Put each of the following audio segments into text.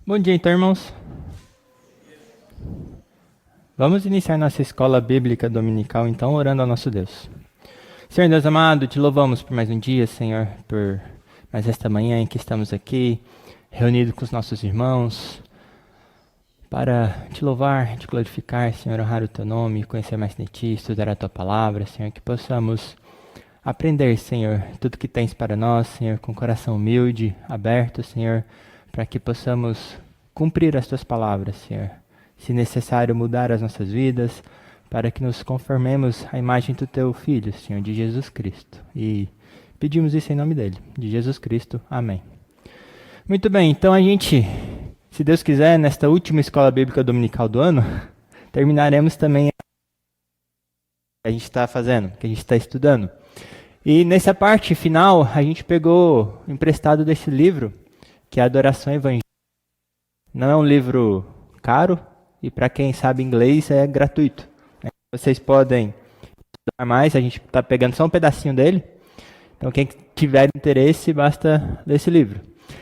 Bom dia, então, irmãos. Vamos iniciar nossa escola bíblica dominical, então, orando ao nosso Deus. Senhor Deus amado, te louvamos por mais um dia, Senhor, por mais esta manhã em que estamos aqui, reunidos com os nossos irmãos, para te louvar, te glorificar, Senhor, honrar o teu nome, conhecer mais de ti, estudar a tua palavra, Senhor, que possamos aprender, Senhor, tudo que tens para nós, Senhor, com coração humilde, aberto, Senhor, para que possamos cumprir as tuas palavras, Senhor. Se necessário, mudar as nossas vidas, para que nos conformemos à imagem do teu Filho, Senhor, de Jesus Cristo. E pedimos isso em nome dele, de Jesus Cristo. Amém. Muito bem, então a gente, se Deus quiser, nesta última escola bíblica dominical do ano, terminaremos também a gente está fazendo, que a gente está estudando. E nessa parte final, a gente pegou emprestado desse livro, que é Adoração Evangélica. Não é um livro caro, e para quem sabe inglês é gratuito. Vocês podem estudar mais, a gente está pegando só um pedacinho dele. Então quem tiver interesse, basta ler esse livro.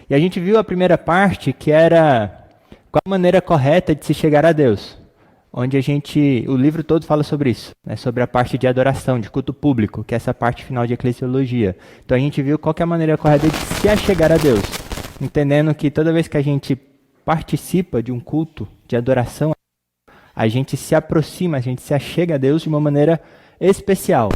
E a gente viu a primeira parte, que era qual a maneira correta de se chegar a Deus. Onde o livro todo fala sobre isso, né, sobre a parte de adoração, de culto público, que é essa parte final de eclesiologia. Então a gente viu qual que é a maneira correta de se achegar a Deus, entendendo que toda vez que a gente participa de um culto de adoração, a gente se aproxima, a gente se achega a Deus de uma maneira especial.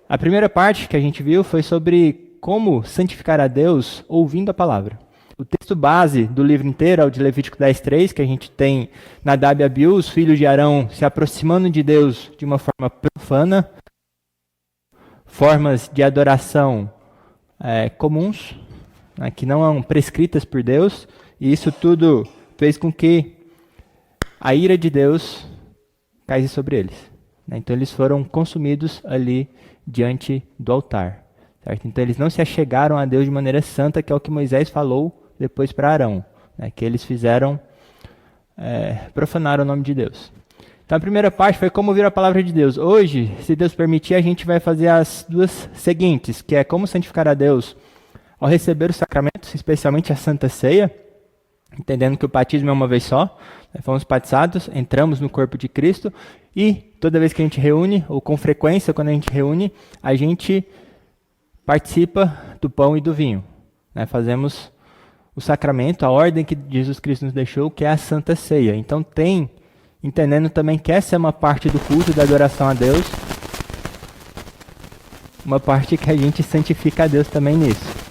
A primeira parte que a gente viu foi sobre como santificar a Deus ouvindo a palavra. O texto base do livro inteiro é o de Levítico 10:3, que a gente tem Nadab e Abiú, os filhos de Arão, se aproximando de Deus de uma forma profana, formas de adoração comuns, né, que não são prescritas por Deus, e isso tudo fez com que a ira de Deus caísse sobre eles. Né? Então eles foram consumidos ali diante do altar. Certo? Então eles não se achegaram a Deus de maneira santa, que é o que Moisés falou depois para Arão, né, que eles fizeram, profanaram o nome de Deus. Então a primeira parte foi como ouvir a palavra de Deus. Hoje, se Deus permitir, a gente vai fazer as duas seguintes, que é como santificar a Deus ao receber os sacramentos, especialmente a Santa Ceia, entendendo que o batismo é uma vez só, né, fomos batizados, entramos no corpo de Cristo, e toda vez que a gente reúne, ou com frequência quando a gente reúne, a gente participa do pão e do vinho. Né, fazemos o sacramento, a ordem que Jesus Cristo nos deixou, que é a Santa Ceia. Então entendendo também que essa é uma parte do culto da adoração a Deus, uma parte que a gente santifica a Deus também nisso.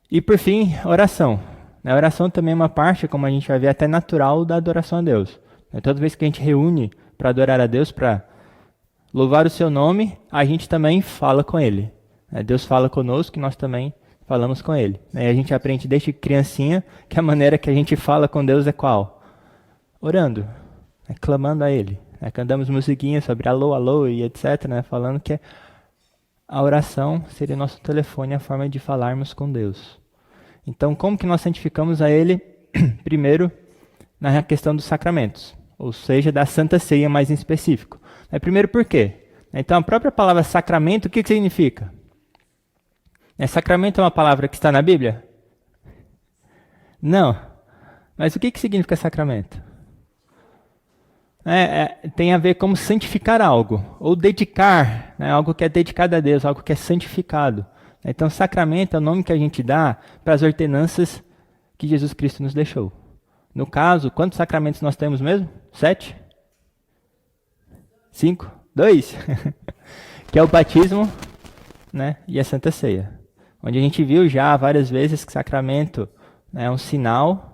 E por fim, oração. A oração também é uma parte, como a gente vai ver, até natural da adoração a Deus. Toda vez que a gente reúne para adorar a Deus, para louvar o seu nome, a gente também fala com Ele. Deus fala conosco e nós também falamos com Ele. E a gente aprende desde criancinha que a maneira que a gente fala com Deus é qual? Orando, clamando a Ele. Cantamos musiquinhas sobre alô, alô e etc., falando que a oração seria nosso telefone, a forma de falarmos com Deus. Então, como que nós santificamos a Ele? Primeiro, na questão dos sacramentos, ou seja, da Santa Ceia mais em específico. Primeiro, por quê? Então, a própria palavra sacramento, o que significa? Sacramento é uma palavra que está na Bíblia? Não. Mas o que significa sacramento? Tem a ver como santificar algo, ou dedicar, algo que é dedicado a Deus, algo que é santificado. Então, sacramento é o nome que a gente dá para as ordenanças que Jesus Cristo nos deixou. No caso, quantos sacramentos nós temos mesmo? 7? 5? 2? Que é o batismo, e a Santa Ceia. Onde a gente viu já várias vezes que sacramento é um sinal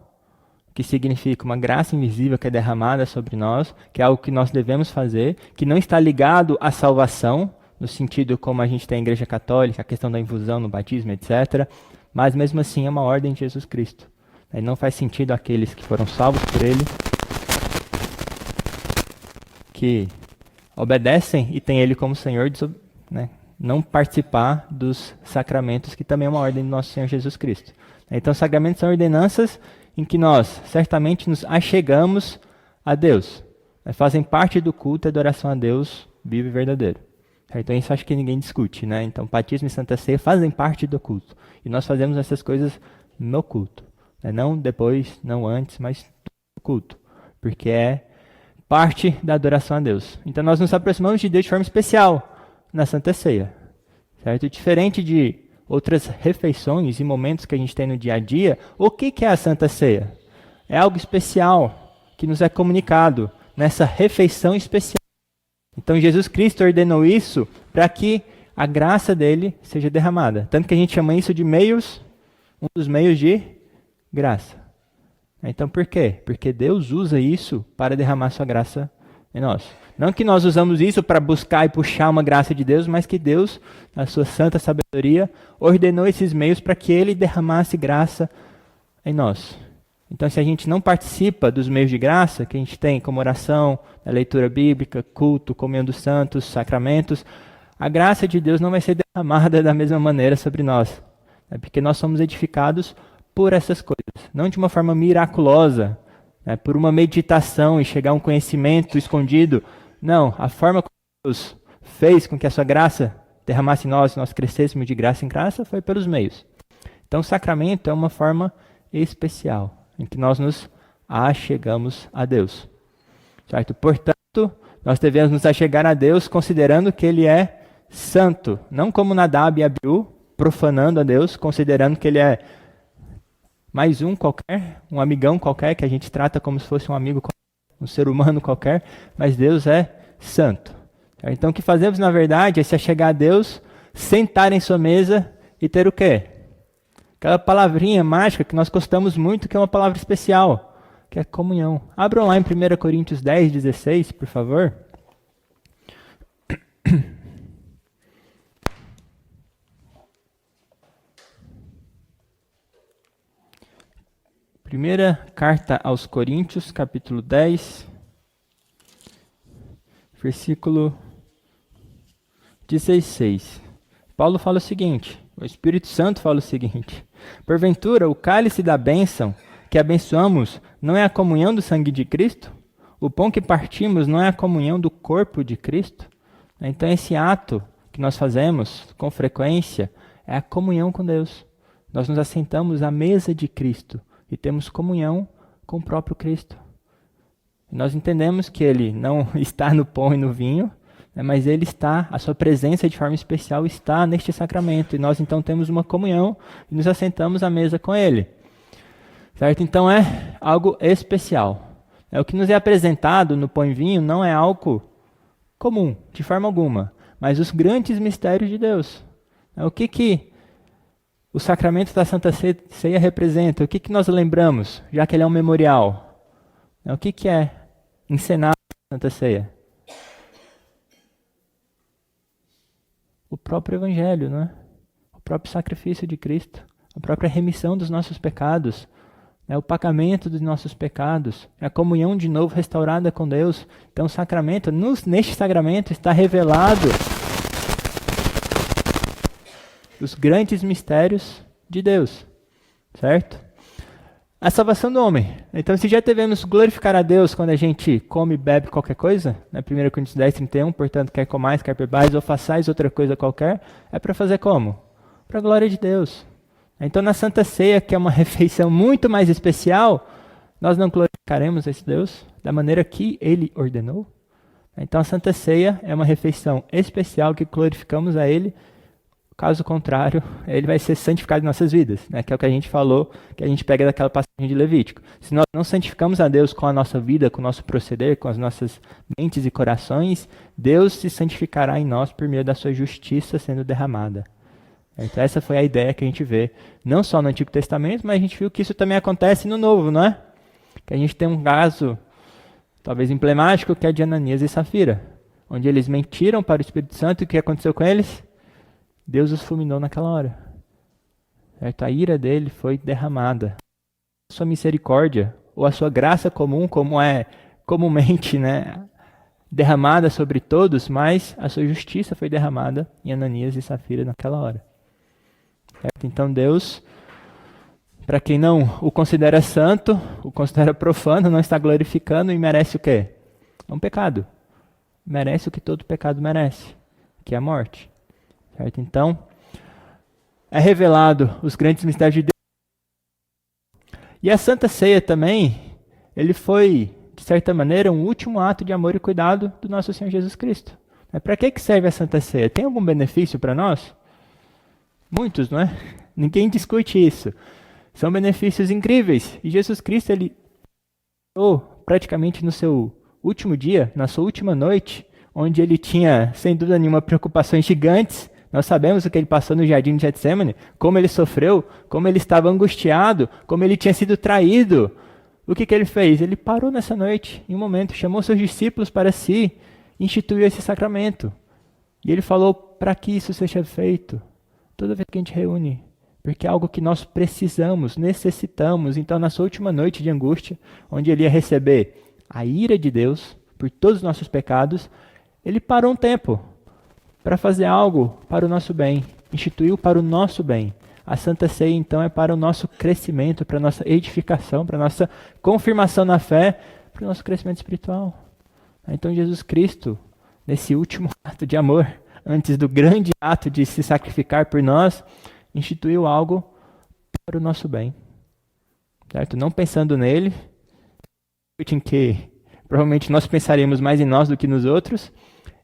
que significa uma graça invisível que é derramada sobre nós, que é algo que nós devemos fazer, que não está ligado à salvação, no sentido como a gente tem a Igreja Católica, a questão da infusão no batismo, etc. Mas mesmo assim é uma ordem de Jesus Cristo. E não faz sentido aqueles que foram salvos por Ele, que obedecem e têm Ele como Senhor, não participar dos sacramentos, que também é uma ordem do nosso Senhor Jesus Cristo. Então, sacramentos são ordenanças em que nós certamente nos achegamos a Deus. Fazem parte do culto e adoração a Deus vivo e verdadeiro. Então isso acho que ninguém discute, né? Então batismo e Santa Ceia fazem parte do culto. E nós fazemos essas coisas no culto. Né? Não depois, não antes, mas no culto. Porque é parte da adoração a Deus. Então nós nos aproximamos de Deus de forma especial na Santa Ceia. Certo? Diferente de outras refeições e momentos que a gente tem no dia a dia, o que é a Santa Ceia? É algo especial que nos é comunicado nessa refeição especial. Então Jesus Cristo ordenou isso para que a graça dele seja derramada. Tanto que a gente chama isso de meios, um dos meios de graça. Então por quê? Porque Deus usa isso para derramar sua graça em nós. Não que nós usamos isso para buscar e puxar uma graça de Deus, mas que Deus, na sua santa sabedoria, ordenou esses meios para que ele derramasse graça em nós. Então, se a gente não participa dos meios de graça, que a gente tem como oração, a leitura bíblica, culto, comunhão dos santos, sacramentos, a graça de Deus não vai ser derramada da mesma maneira sobre nós. Né? Porque nós somos edificados por essas coisas. Não de uma forma miraculosa, né? Por uma meditação e chegar a um conhecimento escondido. Não, a forma como Deus fez com que a sua graça derramasse em nós crescêssemos de graça em graça, foi pelos meios. Então, o sacramento é uma forma especial em que nós nos achegamos a Deus. Certo? Portanto, nós devemos nos achegar a Deus considerando que Ele é santo, não como Nadab e Abiú, profanando a Deus, considerando que Ele é mais um qualquer, um amigão qualquer, que a gente trata como se fosse um amigo, um ser humano qualquer, mas Deus é santo. Então o que fazemos na verdade é se achegar a Deus, sentar em sua mesa e ter o quê? Aquela palavrinha mágica que nós gostamos muito, que é uma palavra especial, que é comunhão. Abram lá em 1 Coríntios 10, 16, por favor. Primeira carta aos Coríntios, capítulo 10, versículo 16. Paulo fala o seguinte, o Espírito Santo fala o seguinte: porventura, o cálice da bênção que abençoamos não é a comunhão do sangue de Cristo? O pão que partimos não é a comunhão do corpo de Cristo? Então esse ato que nós fazemos com frequência é a comunhão com Deus. Nós nos assentamos à mesa de Cristo e temos comunhão com o próprio Cristo. Nós entendemos que Ele não está no pão e no vinho, mas Ele está, a sua presença de forma especial está neste sacramento. E nós então temos uma comunhão e nos assentamos à mesa com Ele. Certo? Então é algo especial. O que nos é apresentado no pão e vinho não é algo comum, de forma alguma, mas os grandes mistérios de Deus. O que o sacramento da Santa Ceia representa? O que nós lembramos, já que ele é um memorial? O que é encenar a Santa Ceia? O próprio Evangelho, não é? O próprio sacrifício de Cristo, a própria remissão dos nossos pecados, o pagamento dos nossos pecados, a comunhão de novo restaurada com Deus. Então o sacramento, neste sacramento está revelado os grandes mistérios de Deus, certo? A salvação do homem. Então, se já devemos glorificar a Deus quando a gente come e bebe qualquer coisa, 1 Coríntios 10, 31, portanto, quer comais, quer bebais, ou façais outra coisa qualquer, é para fazer como? Para a glória de Deus. Então, na Santa Ceia, que é uma refeição muito mais especial, nós não glorificaremos esse Deus da maneira que Ele ordenou. Então, a Santa Ceia é uma refeição especial que glorificamos a Ele. Caso contrário, ele vai ser santificado em nossas vidas, né? Que é o que a gente falou, que a gente pega daquela passagem de Levítico. Se nós não santificamos a Deus com a nossa vida, com o nosso proceder, com as nossas mentes e corações, Deus se santificará em nós por meio da sua justiça sendo derramada. Então essa foi a ideia que a gente vê, não só no Antigo Testamento, mas a gente viu que isso também acontece no Novo, não é? Que a gente tem um caso, talvez emblemático, que é de Ananias e Safira, onde eles mentiram para o Espírito Santo e o que aconteceu com eles? Deus os fulminou naquela hora. Certo? A ira dele foi derramada. A sua misericórdia, ou a sua graça comum, como é comumente, né, derramada sobre todos, mas a sua justiça foi derramada em Ananias e Safira naquela hora. Certo? Então Deus, para quem não o considera santo, o considera profano, não está glorificando e merece o quê? É um pecado. Merece o que todo pecado merece. que é a morte. Certo? Então, é revelado os grandes mistérios de Deus. E a Santa Ceia também, ele foi, de certa maneira, um último ato de amor e cuidado do nosso Senhor Jesus Cristo. Para que serve a Santa Ceia? Tem algum benefício para nós? Muitos, não é? Ninguém discute isso. São benefícios incríveis. E Jesus Cristo, ele praticamente no seu último dia, na sua última noite, onde ele tinha, sem dúvida nenhuma, preocupações gigantes. Nós sabemos o que ele passou no jardim de Getsêmani, como ele sofreu, como ele estava angustiado, como ele tinha sido traído. O que ele fez? Ele parou nessa noite, em um momento, chamou seus discípulos para si, instituiu esse sacramento. E ele falou para que isso seja feito toda vez que a gente reúne, porque é algo que nós precisamos, necessitamos. Então, na sua última noite de angústia, onde ele ia receber a ira de Deus por todos os nossos pecados, ele parou um tempo para fazer algo para o nosso bem, instituiu para o nosso bem. A Santa Ceia, então, é para o nosso crescimento, para a nossa edificação, para a nossa confirmação na fé, para o nosso crescimento espiritual. Então, Jesus Cristo, nesse último ato de amor, antes do grande ato de se sacrificar por nós, instituiu algo para o nosso bem. Certo? Não pensando nele, em que provavelmente nós pensaríamos mais em nós do que nos outros,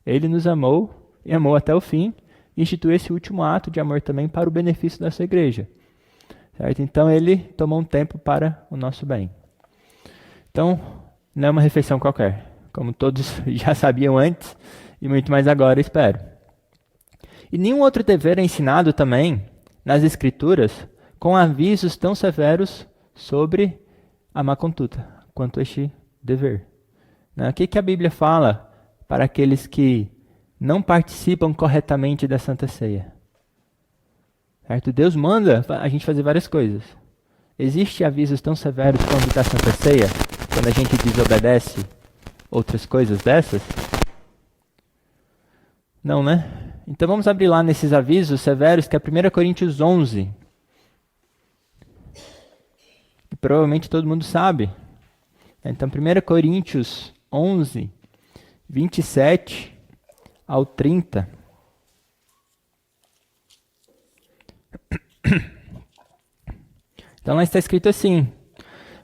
ele nos amou e amou até o fim, e instituiu esse último ato de amor também para o benefício da sua igreja. Certo? Então ele tomou um tempo para o nosso bem. Então, não é uma refeição qualquer, como todos já sabiam antes, e muito mais agora, espero. E nenhum outro dever é ensinado também nas Escrituras com avisos tão severos sobre a má conduta quanto este dever. O que a Bíblia fala para aqueles que não participam corretamente da Santa Ceia? Certo? Deus manda a gente fazer várias coisas. Existem avisos tão severos quanto da Santa Ceia, quando a gente desobedece outras coisas dessas? Não, né? Então vamos abrir lá nesses avisos severos, que é 1 Coríntios 11. Que provavelmente todo mundo sabe. Então 1 Coríntios 11, 27 ao 30. Então lá está escrito assim: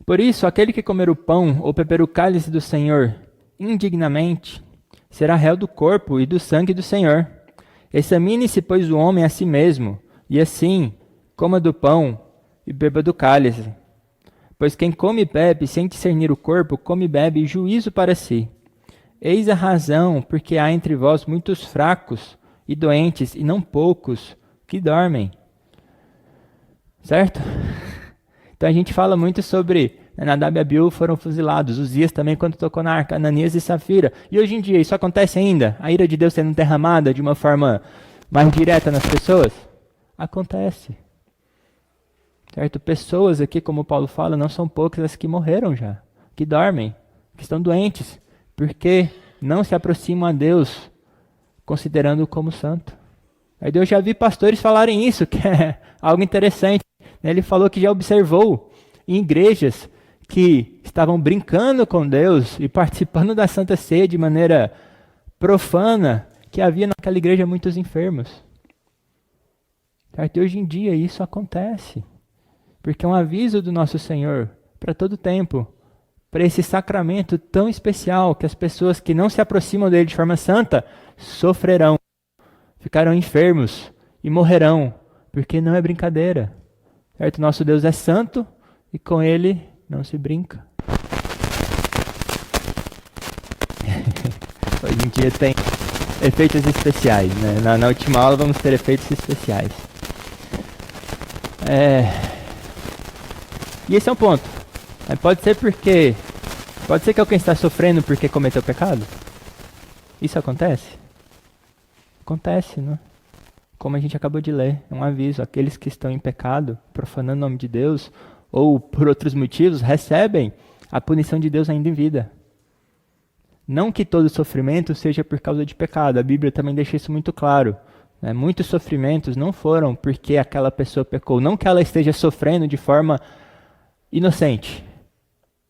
por isso, aquele que comer o pão ou beber o cálice do Senhor indignamente será réu do corpo e do sangue do Senhor. Examine-se, pois, o homem a si mesmo, e assim coma do pão e beba do cálice. Pois quem come e bebe sem discernir o corpo, come e bebe juízo para si. Eis a razão, porque há entre vós muitos fracos e doentes, e não poucos que dormem. Certo? Então a gente fala muito sobre Nadab e Abiú foram fuzilados, Uzias também quando tocou na arca, Ananias e Safira. E hoje em dia isso acontece ainda? A ira de Deus sendo derramada de uma forma mais direta nas pessoas? Acontece. Certo? Pessoas aqui, como Paulo fala, não são poucas as que morreram já, que dormem, que estão doentes, porque não se aproximam a Deus, considerando-o como santo. Aí eu já vi pastores falarem isso, que é algo interessante. Ele falou que já observou em igrejas que estavam brincando com Deus e participando da Santa Ceia de maneira profana, que havia naquela igreja muitos enfermos. Certo? E hoje em dia isso acontece, porque é um aviso do nosso Senhor para todo tempo, para esse sacramento tão especial, que as pessoas que não se aproximam dele de forma santa sofrerão, ficarão enfermos e morrerão, porque não é brincadeira. Certo? Nosso Deus é santo e com ele não se brinca. Hoje em dia tem efeitos especiais, né? Na última aula vamos ter efeitos especiais. E esse é um ponto. Pode ser que alguém está sofrendo porque cometeu pecado? Isso acontece? Acontece, né? Como a gente acabou de ler, é um aviso. Aqueles que estão em pecado, profanando o nome de Deus, ou por outros motivos, recebem a punição de Deus ainda em vida. Não que todo sofrimento seja por causa de pecado. A Bíblia também deixa isso muito claro. Muitos sofrimentos não foram porque aquela pessoa pecou. Não que ela esteja sofrendo de forma inocente.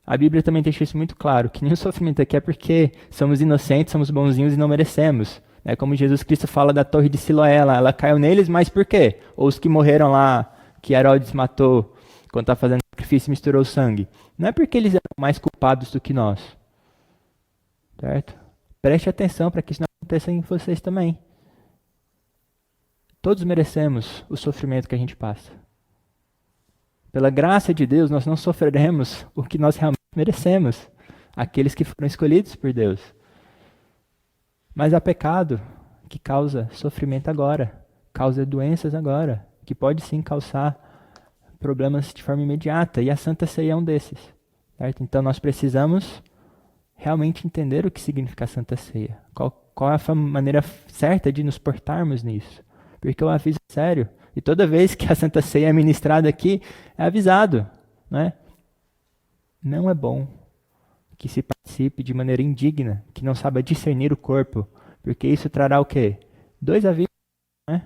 A Bíblia também deixa isso muito claro. Que nenhum sofrimento aqui é porque somos inocentes, somos bonzinhos e não merecemos. É como Jesus Cristo fala da torre de Siloé, ela caiu neles, mas por quê? Ou os que morreram lá, que Herodes matou, quando está fazendo sacrifício e misturou sangue. Não é porque eles eram mais culpados do que nós. Certo? Preste atenção para que isso não aconteça em vocês também. Todos merecemos o sofrimento que a gente passa. Pela graça de Deus, nós não sofreremos o que nós realmente merecemos. Aqueles que foram escolhidos por Deus. Mas há pecado que causa sofrimento agora, causa doenças agora, que pode sim causar problemas de forma imediata, e a Santa Ceia é um desses. Certo? Então nós precisamos realmente entender o que significa a Santa Ceia. Qual é a maneira certa de nos portarmos nisso. Porque o aviso é sério. E toda vez que a Santa Ceia é ministrada aqui, é avisado. Né? Não é bom que se participe de maneira indigna, que não saiba discernir o corpo. Porque isso trará o quê? 2 avisos. Né?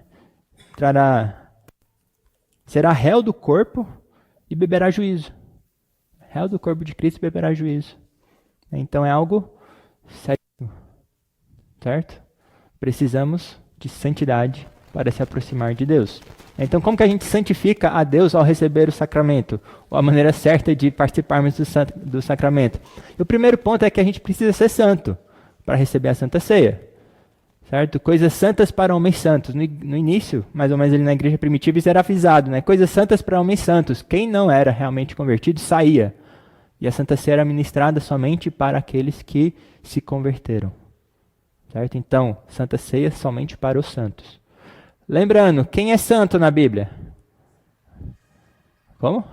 Será réu do corpo e beberá juízo. Réu do corpo de Cristo beberá juízo. Então é algo sério. Certo? Precisamos de santidade para se aproximar de Deus. Então como que a gente santifica a Deus ao receber o sacramento? Ou a maneira certa de participarmos do sacramento? E o primeiro ponto é que a gente precisa ser santo para receber a Santa Ceia. Certo? Coisas santas para homens santos. No início, mais ou menos ali na igreja primitiva, isso era avisado, né? Coisas santas para homens santos. Quem não era realmente convertido saía. E a Santa Ceia era ministrada somente para aqueles que se converteram. Certo? Então, Santa Ceia somente para os santos. Lembrando, quem é santo na Bíblia? Como?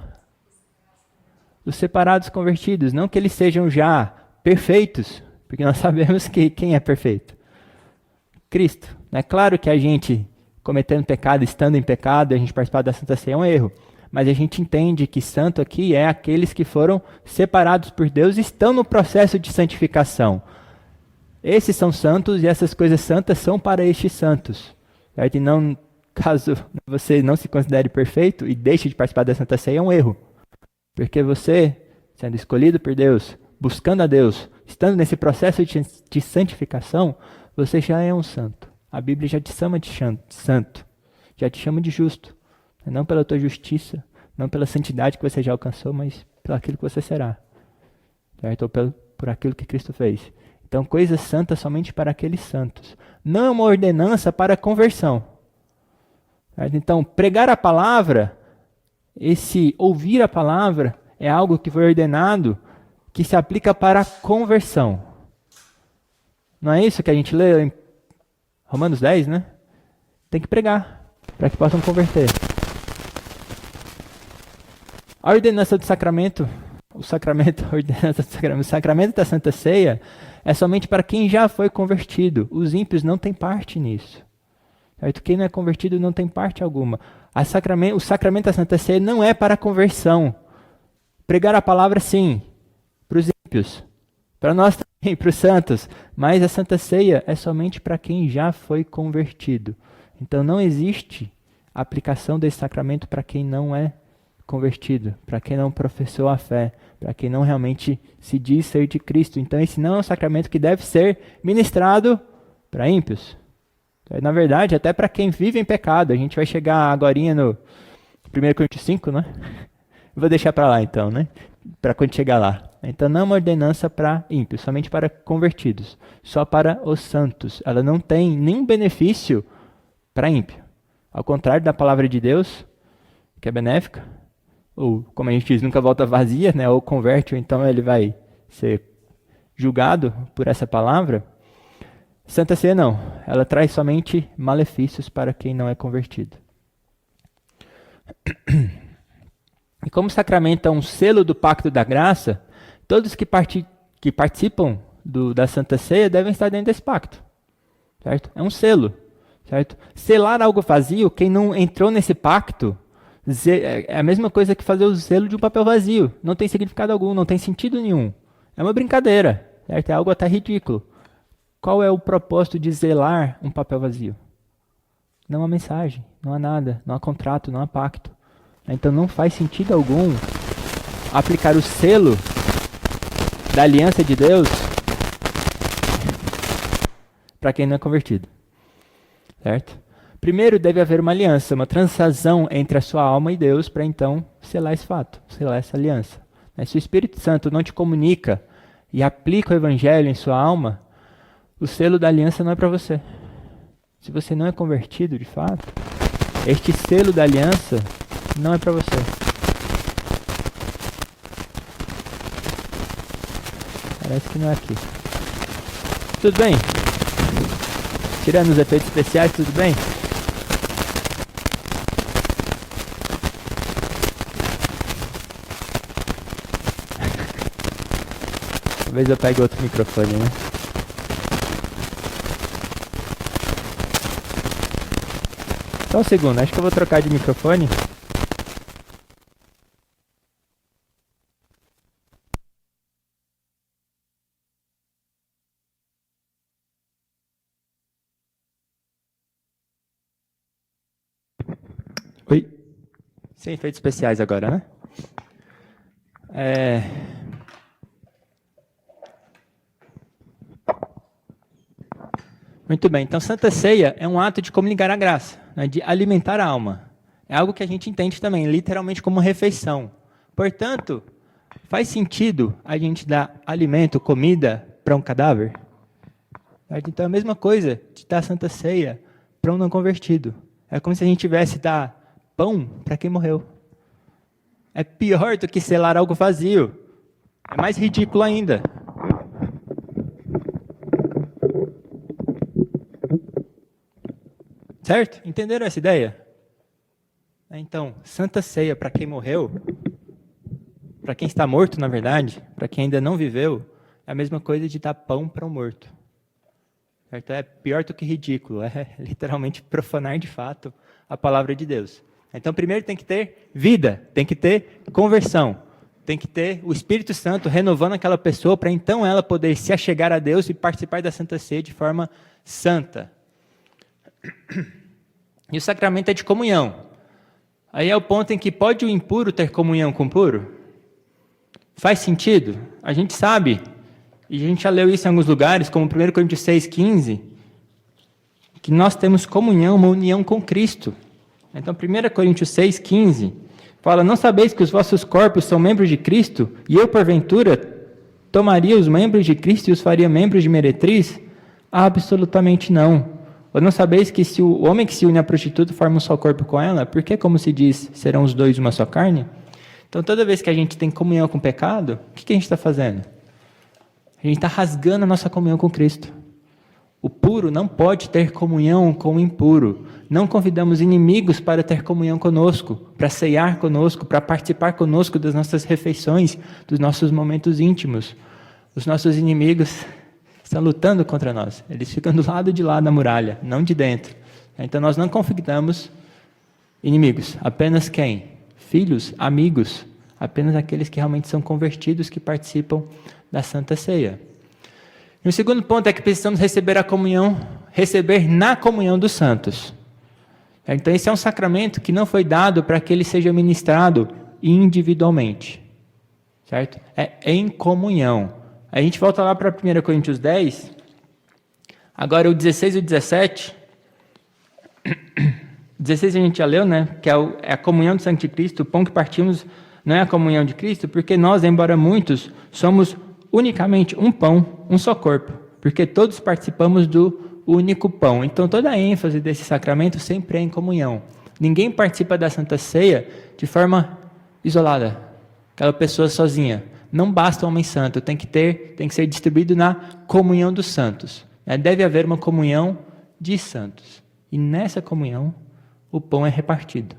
Os separados convertidos. Não que eles sejam já perfeitos, porque nós sabemos que quem é perfeito? Cristo. É claro que a gente, cometendo pecado, estando em pecado, a gente participar da Santa Ceia é um erro. Mas a gente entende que santo aqui é aqueles que foram separados por Deus e estão no processo de santificação. Esses são santos e essas coisas santas são para estes santos. Certo? E não, caso você não se considere perfeito e deixe de participar da Santa Ceia, é um erro. Porque você, sendo escolhido por Deus, buscando a Deus, estando nesse processo de santificação, você já é um santo. A Bíblia já te chama de santo, já te chama de justo. Não pela tua justiça, não pela santidade que você já alcançou, mas pelo aquilo que você será. Certo? Ou por aquilo que Cristo fez. Então, coisas santas somente para aqueles santos. Não é uma ordenança para a conversão. Certo? Então, pregar a palavra, esse ouvir a palavra, é algo que foi ordenado, que se aplica para a conversão. Não é isso que a gente lê em Romanos 10, né? Tem que pregar, para que possam converter. A ordenança do sacramento, o sacramento da Santa Ceia é somente para quem já foi convertido. Os ímpios não têm parte nisso. Certo? Quem não é convertido não tem parte alguma. O sacramento da Santa Ceia não é para a conversão. Pregar a palavra, sim, para os ímpios. Para nós também, para os santos. Mas a Santa Ceia é somente para quem já foi convertido. Então não existe aplicação desse sacramento para quem não é convertido, para quem não professou a fé, para quem não realmente se diz ser de Cristo. Então esse não é um sacramento que deve ser ministrado para ímpios. Na verdade, até para quem vive em pecado. A gente vai chegar agorinha no 1 Coríntios 5, né? Vou deixar para lá então, né? Para quando chegar lá. Então não é uma ordenança para ímpios, somente para convertidos. Só para os santos. Ela não tem nenhum benefício para ímpio. Ao contrário da palavra de Deus, que é benéfica, ou como a gente diz, nunca volta vazia, né? Ou converte, ou então ele vai ser julgado por essa palavra. Santa Ceia não, ela traz somente malefícios para quem não é convertido. E como o sacramento é um selo do pacto da graça, todos que participam da Santa Ceia devem estar dentro desse pacto. Certo? É um selo. Certo? Selar algo vazio, quem não entrou nesse pacto, é a mesma coisa que fazer o selo de um papel vazio. Não tem significado algum, não tem sentido nenhum. É uma brincadeira. Certo? É algo até ridículo. Qual é o propósito de zelar um papel vazio? Não há mensagem, não há nada, não há contrato, não há pacto. Então não faz sentido algum aplicar o selo da aliança de Deus para quem não é convertido. certo? Primeiro deve haver uma aliança, uma transação entre a sua alma e Deus para então selar esse fato, selar essa aliança. Se o Espírito Santo não te comunica e aplica o Evangelho em sua alma, o selo da aliança não é para você. Se você não é convertido de fato, este selo da aliança não é para você. Parece que não é aqui. Tudo bem? Tirando os efeitos especiais, tudo bem? Talvez eu pegue outro microfone, né? Só um segundo, acho que eu vou trocar de microfone. Oi? Sem efeitos especiais agora, né? Muito bem, então Santa Ceia é um ato de comunicar a graça, né, de alimentar a alma. É algo que a gente entende também, literalmente como refeição. Portanto, faz sentido a gente dar alimento, comida para um cadáver? Então é a mesma coisa de dar Santa Ceia para um não convertido. É como se a gente tivesse dar pão para quem morreu. É pior do que selar algo vazio. É mais ridículo ainda. Certo? Entenderam essa ideia? Então, Santa Ceia para quem morreu, para quem está morto, na verdade, para quem ainda não viveu, é a mesma coisa de dar pão para um morto. Certo? É pior do que ridículo, é literalmente profanar de fato a palavra de Deus. Então, primeiro tem que ter vida, tem que ter conversão, tem que ter o Espírito Santo renovando aquela pessoa para então ela poder se achegar a Deus e participar da Santa Ceia de forma santa. E o sacramento é de comunhão. Aí é o ponto em que pode o impuro ter comunhão com o puro? Faz sentido? A gente sabe, e a gente já leu isso em alguns lugares, como 1 Coríntios 6,15, que nós temos comunhão, uma união com Cristo. Então 1 Coríntios 6,15 fala: não sabeis que os vossos corpos são membros de Cristo, e eu, porventura, tomaria os membros de Cristo e os faria membros de meretriz? Absolutamente não. Ou não sabeis que se o homem que se une à prostituta forma um só corpo com ela, porque, como se diz, serão os dois uma só carne? Então, toda vez que a gente tem comunhão com o pecado, o que a gente está fazendo? A gente está rasgando a nossa comunhão com Cristo. O puro não pode ter comunhão com o impuro. Não convidamos inimigos para ter comunhão conosco, para ceiar conosco, para participar conosco das nossas refeições, dos nossos momentos íntimos. Os nossos inimigos estão lutando contra nós. Eles ficam do lado de lá da muralha, não de dentro. Então nós não convidamos inimigos. Apenas quem? Filhos, amigos. Apenas aqueles que realmente são convertidos, que participam da Santa Ceia. E o segundo ponto é que precisamos receber a comunhão, receber na comunhão dos santos. Então esse é um sacramento que não foi dado para que ele seja ministrado individualmente. Certo? É em comunhão. A gente volta lá para 1 Coríntios 10, agora o 16 e o 17. 16 a gente já leu, né? Que é a comunhão do sangue de Cristo, o pão que partimos não é a comunhão de Cristo, porque nós, embora muitos, somos unicamente um pão, um só corpo, porque todos participamos do único pão. Então toda a ênfase desse sacramento sempre é em comunhão. Ninguém participa da Santa Ceia de forma isolada, aquela pessoa sozinha. Não basta o homem santo, tem que ser distribuído na comunhão dos santos. Deve haver uma comunhão de santos. E nessa comunhão, o pão é repartido.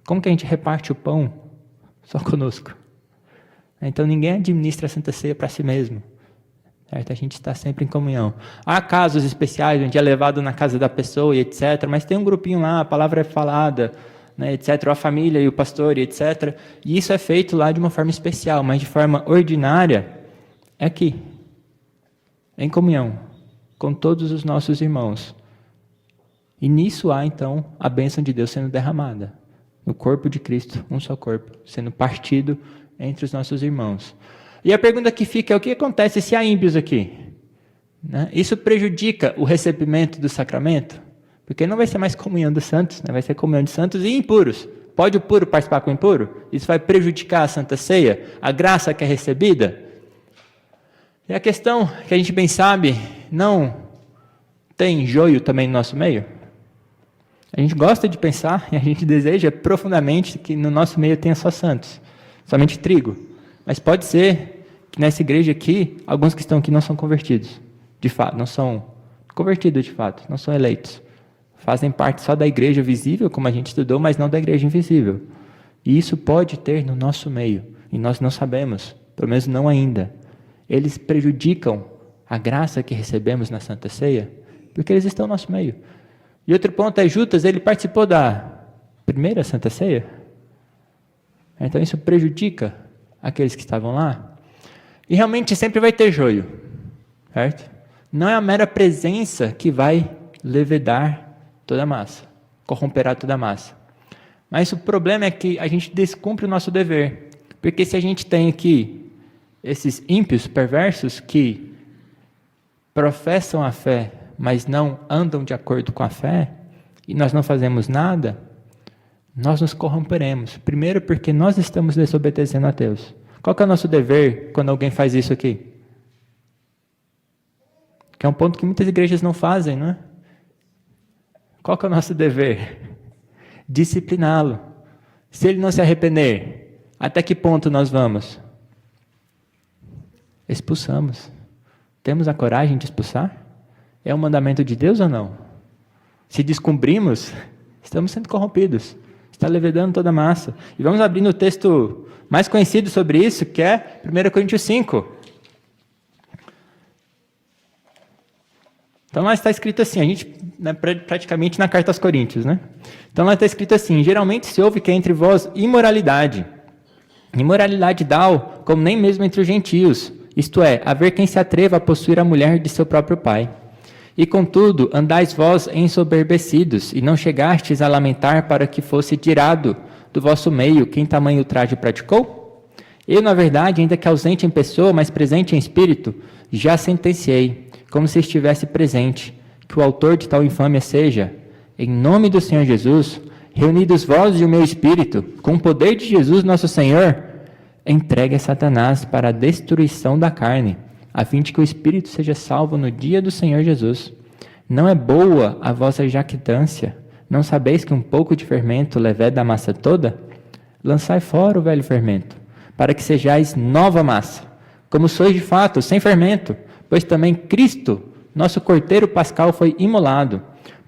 Como que a gente reparte o pão? Só conosco. Então ninguém administra a Santa Ceia para si mesmo. Certo? A gente está sempre em comunhão. Há casos especiais onde é levado na casa da pessoa e etc. Mas tem um grupinho lá, a palavra é falada, né, etc., a família e o pastor, e etc. E isso é feito lá de uma forma especial, mas de forma ordinária, é aqui, em comunhão, com todos os nossos irmãos. E nisso há, então, a bênção de Deus sendo derramada, no corpo de Cristo, um só corpo, sendo partido entre os nossos irmãos. E a pergunta que fica é: o que acontece se há ímpios aqui? Né? Isso prejudica o recebimento do sacramento? Porque não vai ser mais comunhão dos santos, né? Vai ser comunhão de santos e impuros. Pode o puro participar com o impuro? Isso vai prejudicar a Santa Ceia? A graça que é recebida? E a questão que a gente bem sabe, não tem joio também no nosso meio? A gente gosta de pensar e a gente deseja profundamente que no nosso meio tenha só santos, somente trigo. Mas pode ser que nessa igreja aqui, alguns que estão aqui não são convertidos, de fato, não são convertidos de fato, não são eleitos. Fazem parte só da igreja visível, como a gente estudou, mas não da igreja invisível. E isso pode ter no nosso meio, e nós não sabemos, pelo menos não ainda. Eles prejudicam a graça que recebemos na Santa Ceia, porque eles estão no nosso meio. E outro ponto é, Judas, ele participou da primeira Santa Ceia? Então isso prejudica aqueles que estavam lá? E realmente sempre vai ter joio, certo? Não é a mera presença que vai levedar toda a massa, corromperá toda a massa. Mas o problema é que a gente descumpre o nosso dever, porque se a gente tem aqui esses ímpios perversos que professam a fé, mas não andam de acordo com a fé, e nós não fazemos nada, nós nos corromperemos. Primeiro porque nós estamos desobedecendo a Deus. Qual que é o nosso dever quando alguém faz isso aqui? Que é um ponto que muitas igrejas não fazem, não é? Qual que é o nosso dever? Discipliná-lo. Se ele não se arrepender, até que ponto nós vamos? Expulsamos. Temos a coragem de expulsar? É um mandamento de Deus ou não? Se descumprimos, estamos sendo corrompidos. Está levedando toda a massa. E vamos abrir no texto mais conhecido sobre isso, que é 1 Coríntios 5. Então lá está escrito assim, a gente praticamente na carta aos Coríntios, né? Então lá está escrito assim, geralmente se ouve que é entre vós imoralidade. Imoralidade tal, como nem mesmo entre os gentios, isto é, haver quem se atreva a possuir a mulher de seu próprio pai. E contudo, andais vós ensoberbecidos, e não chegastes a lamentar para que fosse tirado do vosso meio quem tamanho ultraje praticou? Eu, na verdade, ainda que ausente em pessoa, mas presente em espírito, já sentenciei, como se estivesse presente, que o autor de tal infâmia seja, em nome do Senhor Jesus, reunidos vós e o meu espírito, com o poder de Jesus nosso Senhor, entregue a Satanás para a destruição da carne, a fim de que o espírito seja salvo no dia do Senhor Jesus. Não é boa a vossa jactância? Não sabeis que um pouco de fermento leveda a massa toda? Lançai fora o velho fermento, para que sejais nova massa, como sois de fato, sem fermento, pois também Cristo, nosso cordeiro pascal, foi imolado.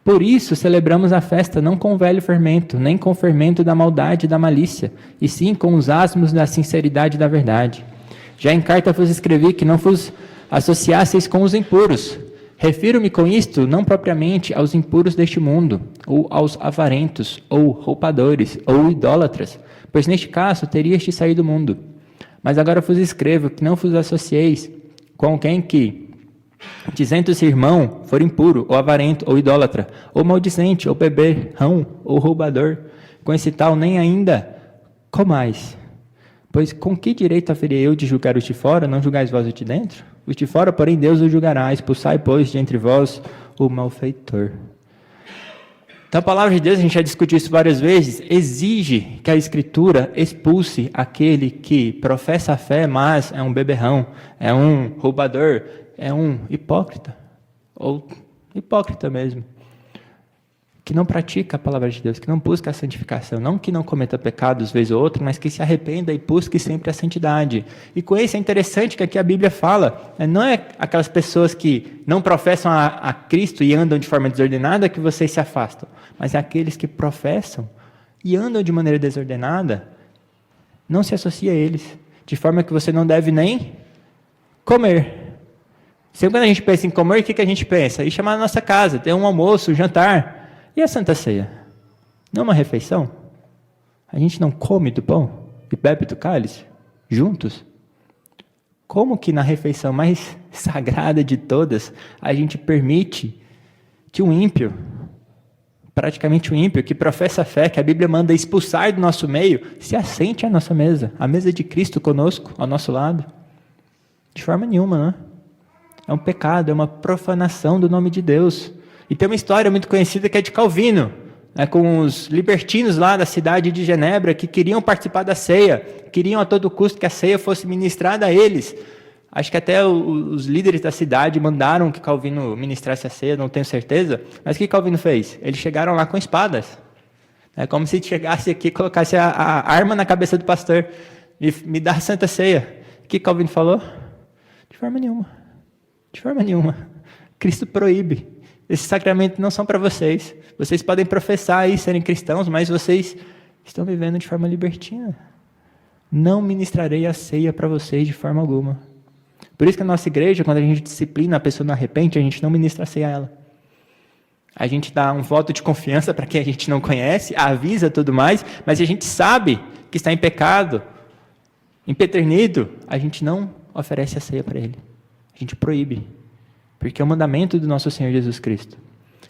Por isso celebramos a festa não com o velho fermento, nem com o fermento da maldade e da malícia, e sim com os asmos da sinceridade e da verdade. Já em carta vos escrevi que não vos associasseis com os impuros. Refiro-me com isto não propriamente aos impuros deste mundo, ou aos avarentos, ou roupadores, ou idólatras, pois neste caso terias saído do mundo. Mas agora vos escrevo que não vos associeis com alguém que, dizendo-se irmão, for impuro, ou avarento, ou idólatra, ou maldizente, ou beberrão, ou roubador, com esse tal nem ainda comais. Pois com que direito haveria eu de julgar os de fora, não julgais vós os de dentro? Os de fora, porém, Deus os julgará, expulsai, pois, de entre vós o malfeitor. Então a palavra de Deus, a gente já discutiu isso várias vezes, exige que a Escritura expulse aquele que professa a fé, mas é um beberrão, é um roubador, é um hipócrita, ou hipócrita mesmo, que não pratica a palavra de Deus, que não busca a santificação, não que não cometa pecados vez ou outra, mas que se arrependa e busque sempre a santidade. E com isso é interessante que aqui a Bíblia fala, não é aquelas pessoas que não professam a Cristo e andam de forma desordenada que vocês se afastam, mas é aqueles que professam e andam de maneira desordenada, não se associa a eles, de forma que você não deve nem comer. Sempre quando a gente pensa em comer, o que a gente pensa? Ir chamar na nossa casa, ter um almoço, um jantar. E a Santa Ceia? Não é uma refeição? A gente não come do pão e bebe do cálice juntos? Como que na refeição mais sagrada de todas, a gente permite que um ímpio, praticamente um ímpio, que professa a fé, que a Bíblia manda expulsar do nosso meio, se assente à nossa mesa, a mesa de Cristo conosco, ao nosso lado? De forma nenhuma, não é? É um pecado, é uma profanação do nome de Deus. E tem uma história muito conhecida que é de Calvino, né, com os libertinos lá da cidade de Genebra, que queriam participar da ceia, queriam a todo custo que a ceia fosse ministrada a eles. Acho que até os líderes da cidade mandaram que Calvino ministrasse a ceia, não tenho certeza. Mas o que Calvino fez? Eles chegaram lá com espadas. É como se chegasse aqui e colocasse a arma na cabeça do pastor e me dá a Santa Ceia. O que Calvino falou? De forma nenhuma. De forma nenhuma. Cristo proíbe. Esses sacramentos não são para vocês. Vocês podem professar e serem cristãos, mas vocês estão vivendo de forma libertina. Não ministrarei a ceia para vocês de forma alguma. Por isso que a nossa igreja, quando a gente disciplina, a pessoa não arrepende, a gente não ministra a ceia a ela. A gente dá um voto de confiança para quem a gente não conhece, avisa tudo mais, mas a gente sabe que está em pecado, empedernido, a gente não oferece a ceia para ele. A gente proíbe, porque é o mandamento do nosso Senhor Jesus Cristo.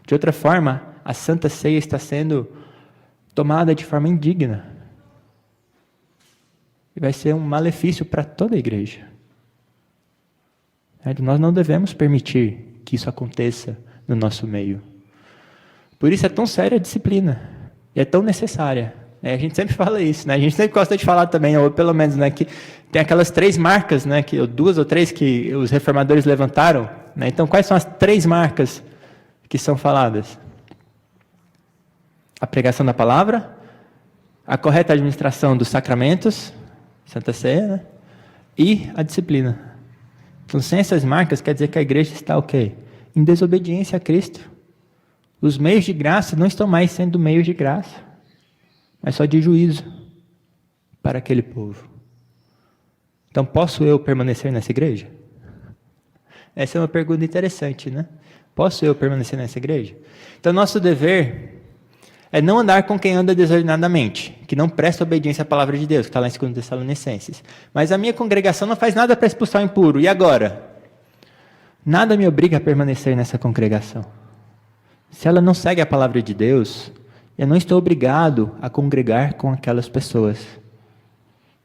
De outra forma, a Santa Ceia está sendo tomada de forma indigna. E vai ser um malefício para toda a igreja. Nós não devemos permitir que isso aconteça no nosso meio. Por isso é tão séria a disciplina, e é tão necessária. A gente sempre fala isso, né? A gente sempre gosta de falar também, ou pelo menos, né, que tem aquelas 3 marcas, né, que, 2 ou 3 que os reformadores levantaram. Né? Então, quais são as 3 marcas que são faladas? A pregação da palavra, a correta administração dos sacramentos, Santa Ceia, né? E a disciplina. Então, sem essas marcas, quer dizer que a igreja está o quê? Em desobediência a Cristo. Os meios de graça não estão mais sendo meios de graça, mas só de juízo para aquele povo. Então, posso eu permanecer nessa igreja? Essa é uma pergunta interessante, né? Posso eu permanecer nessa igreja? Então, nosso dever é não andar com quem anda desordenadamente, que não presta obediência à palavra de Deus, que está lá em 2 Tessalonicenses. Mas a minha congregação não faz nada para expulsar o impuro. E agora? Nada me obriga a permanecer nessa congregação. Se ela não segue a palavra de Deus, eu não estou obrigado a congregar com aquelas pessoas.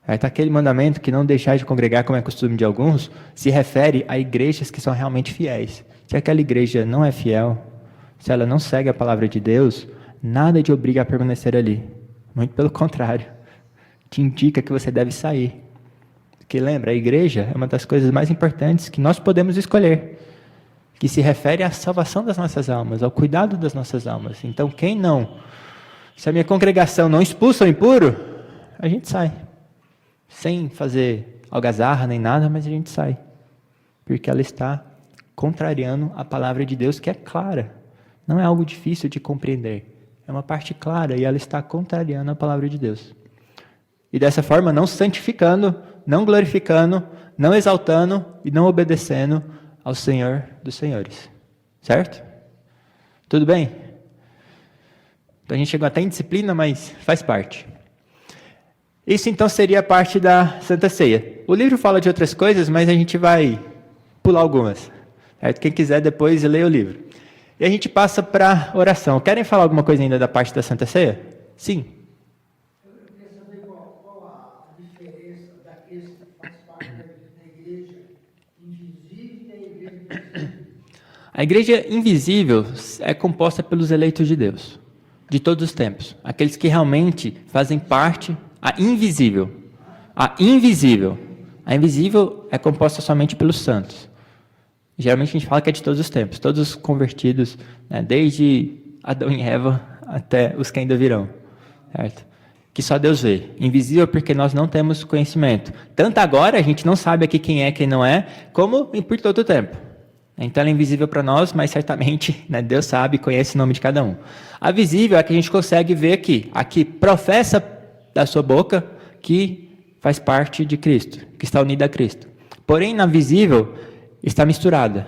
Aí está aquele mandamento que não deixar de congregar, como é costume de alguns, se refere a igrejas que são realmente fiéis. Se aquela igreja não é fiel, se ela não segue a palavra de Deus, nada te obriga a permanecer ali. Muito pelo contrário. Te indica que você deve sair. Porque lembra, a igreja é uma das coisas mais importantes que nós podemos escolher, que se refere à salvação das nossas almas, ao cuidado das nossas almas. Então, quem não? Se a minha congregação não expulsa o impuro, a gente sai. Sem fazer algazarra nem nada, mas a gente sai. Porque ela está contrariando a palavra de Deus, que é clara. Não é algo difícil de compreender. É uma parte clara e ela está contrariando a palavra de Deus. E dessa forma, não santificando, não glorificando, não exaltando e não obedecendo ao Senhor dos Senhores. Certo? Tudo bem? Então a gente chegou até em disciplina, mas faz parte. Isso então seria a parte da Santa Ceia. O livro fala de outras coisas, mas a gente vai pular algumas. Certo? Quem quiser depois lê o livro. E a gente passa para oração. Querem falar alguma coisa ainda da parte da Santa Ceia? Sim. Eu queria saber qual a diferença daqueles que faz parte da igreja invisível e da igreja visível. A igreja invisível é composta pelos eleitos de Deus, de todos os tempos. Aqueles que realmente fazem parte. A invisível. A invisível. A invisível é composta somente pelos santos. Geralmente a gente fala que é de todos os tempos, todos os convertidos, né, desde Adão e Eva até os que ainda virão, certo? Que só Deus vê. Invisível porque nós não temos conhecimento. Tanto agora a gente não sabe aqui quem é, quem não é, como por todo o tempo. Então ela é invisível para nós, mas certamente, né, Deus sabe e conhece o nome de cada um. A visível é a que a gente consegue ver aqui. Aqui professa da sua boca que faz parte de Cristo, que está unida a Cristo. Porém, na visível está misturada.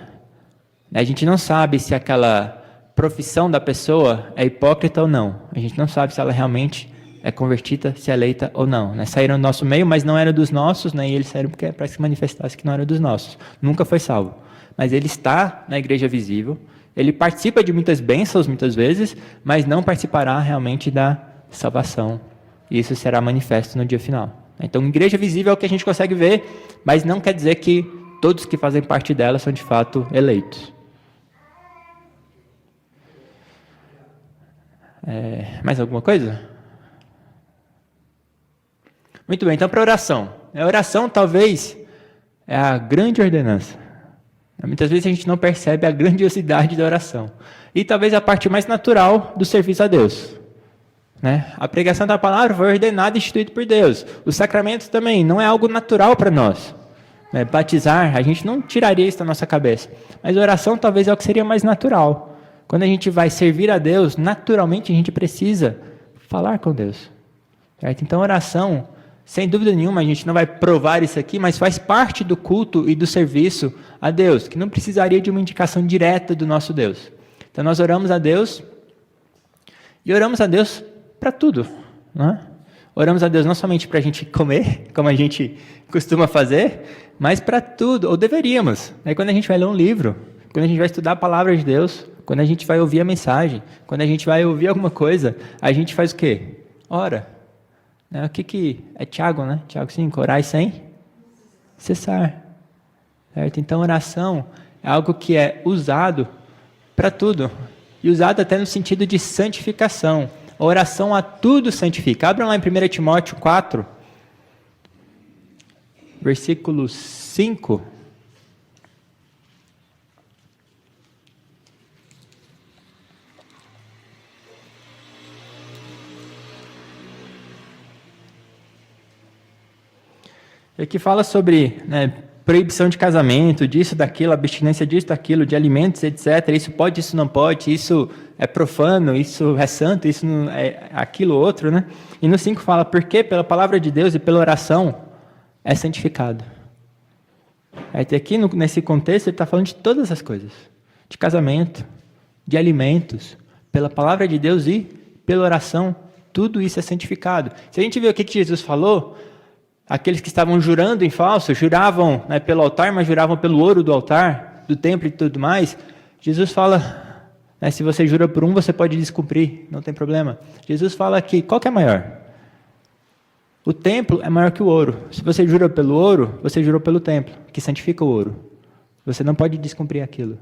A gente não sabe se aquela profissão da pessoa é hipócrita ou não. A gente não sabe se ela realmente é convertida, se é eleita ou não. Né? Saíram do nosso meio, mas não eram dos nossos, né? E eles saíram porque para que se manifestasse que não era dos nossos. Nunca foi salvo. Mas ele está na igreja visível, ele participa de muitas bênçãos, muitas vezes, mas não participará realmente da salvação. E isso será manifesto no dia final. Então, igreja visível é o que a gente consegue ver, mas não quer dizer que todos que fazem parte dela são de fato eleitos. Mais alguma coisa? Muito bem, então para oração. A oração talvez é a grande ordenança. Muitas vezes a gente não percebe a grandiosidade da oração. E talvez a parte mais natural do serviço a Deus. Né? A pregação da palavra foi ordenada e instituída por Deus. Os sacramentos também não é algo natural para nós. Né? Batizar, a gente não tiraria isso da nossa cabeça. Mas a oração talvez é o que seria mais natural. Quando a gente vai servir a Deus, naturalmente a gente precisa falar com Deus. Certo? Então, oração, sem dúvida nenhuma, a gente não vai provar isso aqui, mas faz parte do culto e do serviço a Deus, que não precisaria de uma indicação direta do nosso Deus. Então, nós oramos a Deus e oramos a Deus para tudo. Não é? Oramos a Deus não somente para a gente comer, como a gente costuma fazer, mas para tudo, ou deveríamos. Aí, quando a gente vai ler um livro, quando a gente vai estudar a palavra de Deus, quando a gente vai ouvir a mensagem, quando a gente vai ouvir alguma coisa, a gente faz o quê? Ora. O que é Tiago, né? Tiago 5, orai sem cessar. Certo? Então, oração é algo que é usado para tudo. E usado até no sentido de santificação. A oração a tudo santifica. Abram lá em 1 Timóteo 4, versículo 5. E aqui fala sobre proibição de casamento, disso, daquilo, abstinência disso, daquilo, de alimentos, etc. Isso pode, isso não pode, isso é profano, isso é santo, isso não é aquilo outro, né? E no 5 fala, porque pela palavra de Deus e pela oração é santificado. Aí aqui nesse contexto ele está falando de todas as coisas. De casamento, de alimentos, pela palavra de Deus e pela oração, tudo isso é santificado. Se a gente vê o que Jesus falou, aqueles que estavam jurando em falso, juravam pelo altar, mas juravam pelo ouro do altar, do templo e tudo mais. Jesus fala, se você jura por um, você pode descumprir, não tem problema. Jesus fala que, qual que é maior? O templo é maior que o ouro. Se você jura pelo ouro, você jurou pelo templo, que santifica o ouro. Você não pode descumprir aquilo.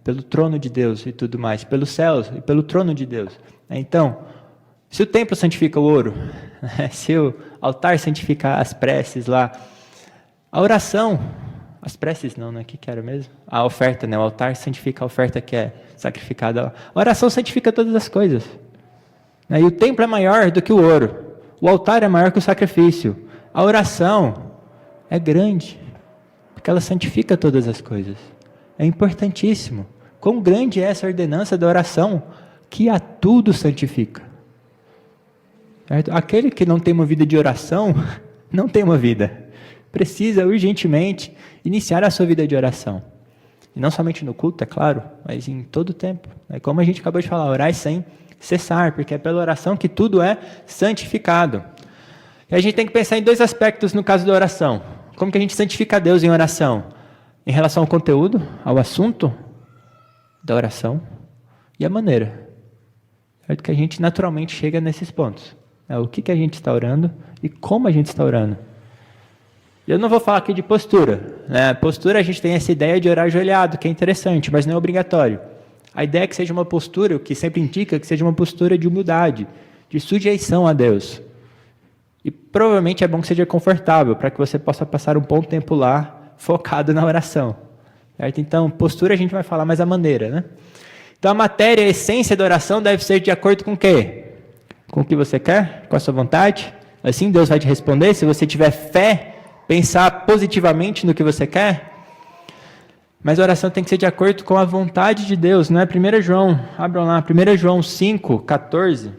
Pelo trono de Deus e tudo mais, pelos céus e pelo trono de Deus. Então, se o templo santifica o ouro, se o altar santifica as preces lá, a oração, as preces não, né? O que era mesmo? A oferta, né? O altar santifica a oferta que é sacrificada lá. A oração santifica todas as coisas. E o templo é maior do que o ouro. O altar é maior que o sacrifício. A oração é grande, porque ela santifica todas as coisas. É importantíssimo. Quão grande é essa ordenança da oração, que a tudo santifica. Aquele que não tem uma vida de oração, não tem uma vida. Precisa urgentemente iniciar a sua vida de oração. E não somente no culto, é claro, mas em todo o tempo. Como a gente acabou de falar, orar sem cessar, porque é pela oração que tudo é santificado. E a gente tem que pensar em dois aspectos no caso da oração. Como que a gente santifica a Deus em oração? Em relação ao conteúdo, ao assunto da oração e a maneira. Certo? Que a gente naturalmente chega nesses pontos. O que a gente está orando e como a gente está orando. Eu não vou falar aqui de postura. Postura, a gente tem essa ideia de orar ajoelhado, que é interessante, mas não é obrigatório. A ideia é que seja uma postura, o que sempre indica que seja uma postura de humildade, de sujeição a Deus. E provavelmente é bom que seja confortável, para que você possa passar um bom tempo lá, focado na oração. Certo? Então, postura a gente vai falar, mas a maneira, né? Então, a matéria, a essência da oração deve ser de acordo com o quê? Com o que você quer, com a sua vontade. Assim Deus vai te responder. Se você tiver fé, pensar positivamente no que você quer. Mas a oração tem que ser de acordo com a vontade de Deus. Não é 1 João, abram lá, 1 João 5, 14.